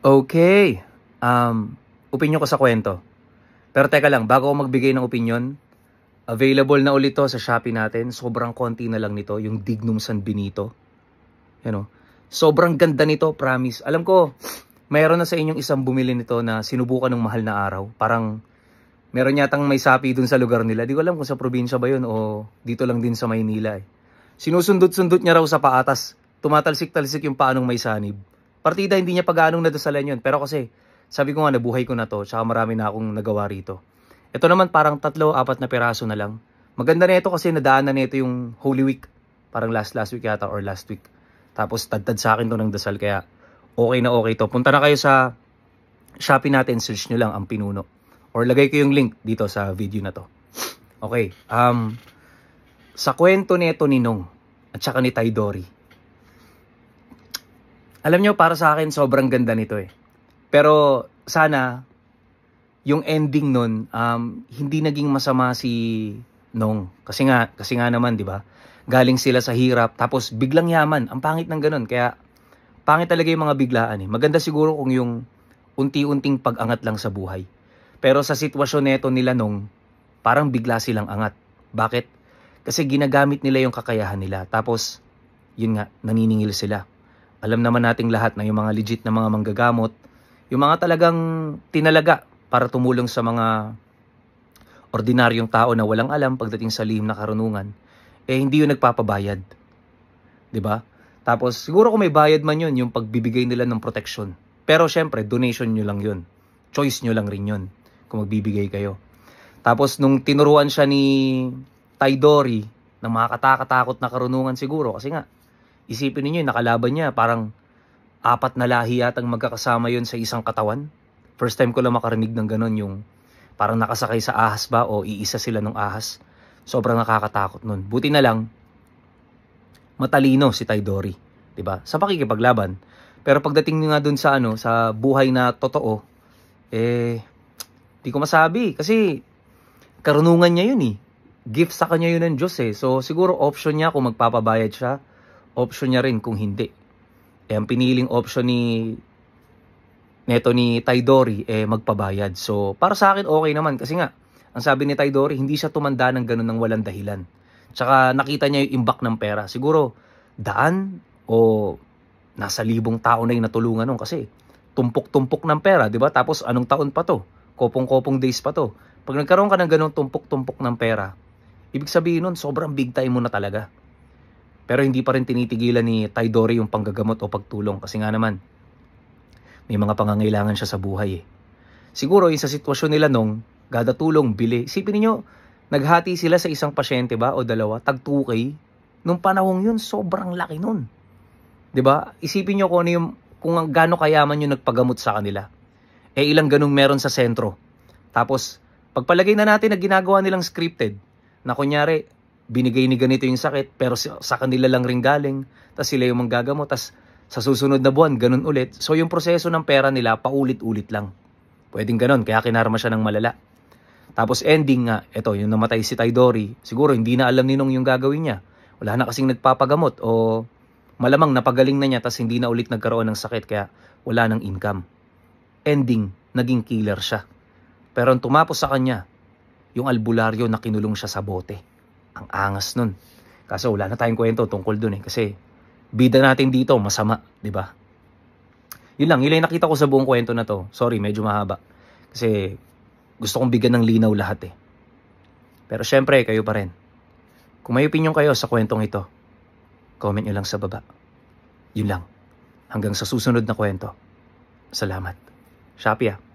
Okay, opinyon ko sa kwento. Pero teka lang, bago ako magbigay ng opinyon, available na ulit to sa Shopee natin. Sobrang konti na lang nito, yung Dignum San Benito. Yan o. Sobrang ganda nito, promise. Alam ko, mayroon na sa inyong isang bumili nito na sinubukan ng mahal na araw. Parang meron yatang may sapi dun sa lugar nila. Di ko alam kung sa probinsya ba yun o dito lang din sa Maynila eh. Sinusundot-sundot niya raw sa paatas. Tumatalsik-talsik yung paanong may sanib. Partida hindi niya pag-aanong nadasalan yun. Pero kasi, sabi ko nga, nabuhay ko na to. Tsaka marami na akong nagawa rito. Ito naman parang 3-4 na piraso na lang. Maganda na ito kasi nadaanan na ito yung Holy Week. Parang last week yata or last week. Tapos tadtad sa akin to ng dasal. Kaya okay na okay to. Punta na kayo sa Shopee natin. Search nyo lang ang Pinuno. Or lagay ko yung link dito sa video na to. Okay. Sa kwento nito ni Nong at saka ni Tay Dory. Alam nyo, para sa akin, sobrang ganda nito eh. Pero sana, yung ending nun, hindi naging masama si Nong. Kasi nga naman, di ba? Galing sila sa hirap, tapos biglang yaman. Ang pangit ng ganun. Kaya, pangit talaga yung mga biglaan eh. Maganda siguro kung yung unti-unting pag-angat lang sa buhay. Pero sa sitwasyon neto nila Nong, parang bigla silang angat. Bakit? Kasi ginagamit nila yung kakayahan nila. Tapos, yun nga, naniningil sila. Alam naman nating lahat na yung mga legit na mga manggagamot, yung mga talagang tinalaga para tumulong sa mga ordinaryong tao na walang alam pagdating sa lihim na karunungan, eh hindi yun nagpapabayad. 'Di ba? Tapos siguro kung may bayad man yun, yung pagbibigay nila ng protection. Pero syempre, donation nyo lang yun. Choice nyo lang rin yun kung magbibigay kayo. Tapos nung tinuruan siya ni Tay Dory ng mga katakatakot na karunungan siguro, kasi nga, isipin niyo yung nakalaban niya, parang 4 na lahi yatang magkakasama yun sa isang katawan. First time ko lang makarinig ng ganun, yung parang nakasakay sa ahas ba o iisa sila ng ahas. Sobrang nakakatakot nun. Buti na lang, matalino si Tay Dory, 'di ba? Sa pakikipaglaban. Pero pagdating nga dun sa sa buhay na totoo, di ko masabi kasi karunungan niya yun eh. Gift sa kanya yun ng Diyos eh. So siguro option niya kung magpapabayad siya. Option niya rin kung hindi. Ang piniling option ni Tay Dory, magpabayad. So, para sa akin, okay naman. Kasi nga, ang sabi ni Tay Dory, hindi siya tumanda ng ganun ng walang dahilan. Tsaka nakita niya yung imbak ng pera. Siguro, daan o nasa 1,000 tao na yung natulungan nun. Kasi, tumpok-tumpok ng pera, di ba? Tapos, anong taon pa to? Kopong-kopong days pa to. Pag nagkaroon ka ng ganun tumpok-tumpok ng pera, ibig sabihin nun, sobrang big time mo na talaga. Pero hindi pa rin tinitigilan ni Tay Dory yung panggagamot o pagtulong. Kasi nga naman, may mga pangangailangan siya sa buhay eh. Siguro yung sa sitwasyon nila Nong, gada tulong, bili. Isipin niyo, naghati sila sa isang pasyente ba o dalawa, tag 2K. Nung panahong yun, sobrang laki nun. 'Di ba? Isipin niyo kung gaano kayaman yung nagpagamot sa kanila. Ilang ganung meron sa sentro. Tapos, pagpalagay na natin na ginagawa nilang scripted, na kunyari, binigay ni ganito yung sakit, pero sa kanila lang rin galing, tas sila yung manggagamot, tas sa susunod na buwan, ganun ulit. So yung proseso ng pera nila, paulit-ulit lang. Pwedeng ganun, kaya kinarma siya ng malala. Tapos ending nga, eto, yung namatay si Tay Dory, siguro hindi na alam ni Nong yung gagawin niya. Wala na kasing nagpapagamot, o malamang napagaling na niya, tas hindi na ulit nagkaroon ng sakit, kaya wala ng income. Ending, naging killer siya. Pero ang tumapos sa kanya, yung albularyo na kinulong siya sa bote. Ang angas nun. Kaso wala na tayong kwento tungkol dun eh. Kasi bida natin dito, masama. 'Di ba? Yun lang nakita ko sa buong kwento na to. Sorry, medyo mahaba. Kasi gusto kong bigyan ng linaw lahat eh. Pero syempre, kayo pa rin. Kung may opinion kayo sa kwentong ito, comment nyo lang sa baba. Yun lang. Hanggang sa susunod na kwento. Salamat. Shopee ah.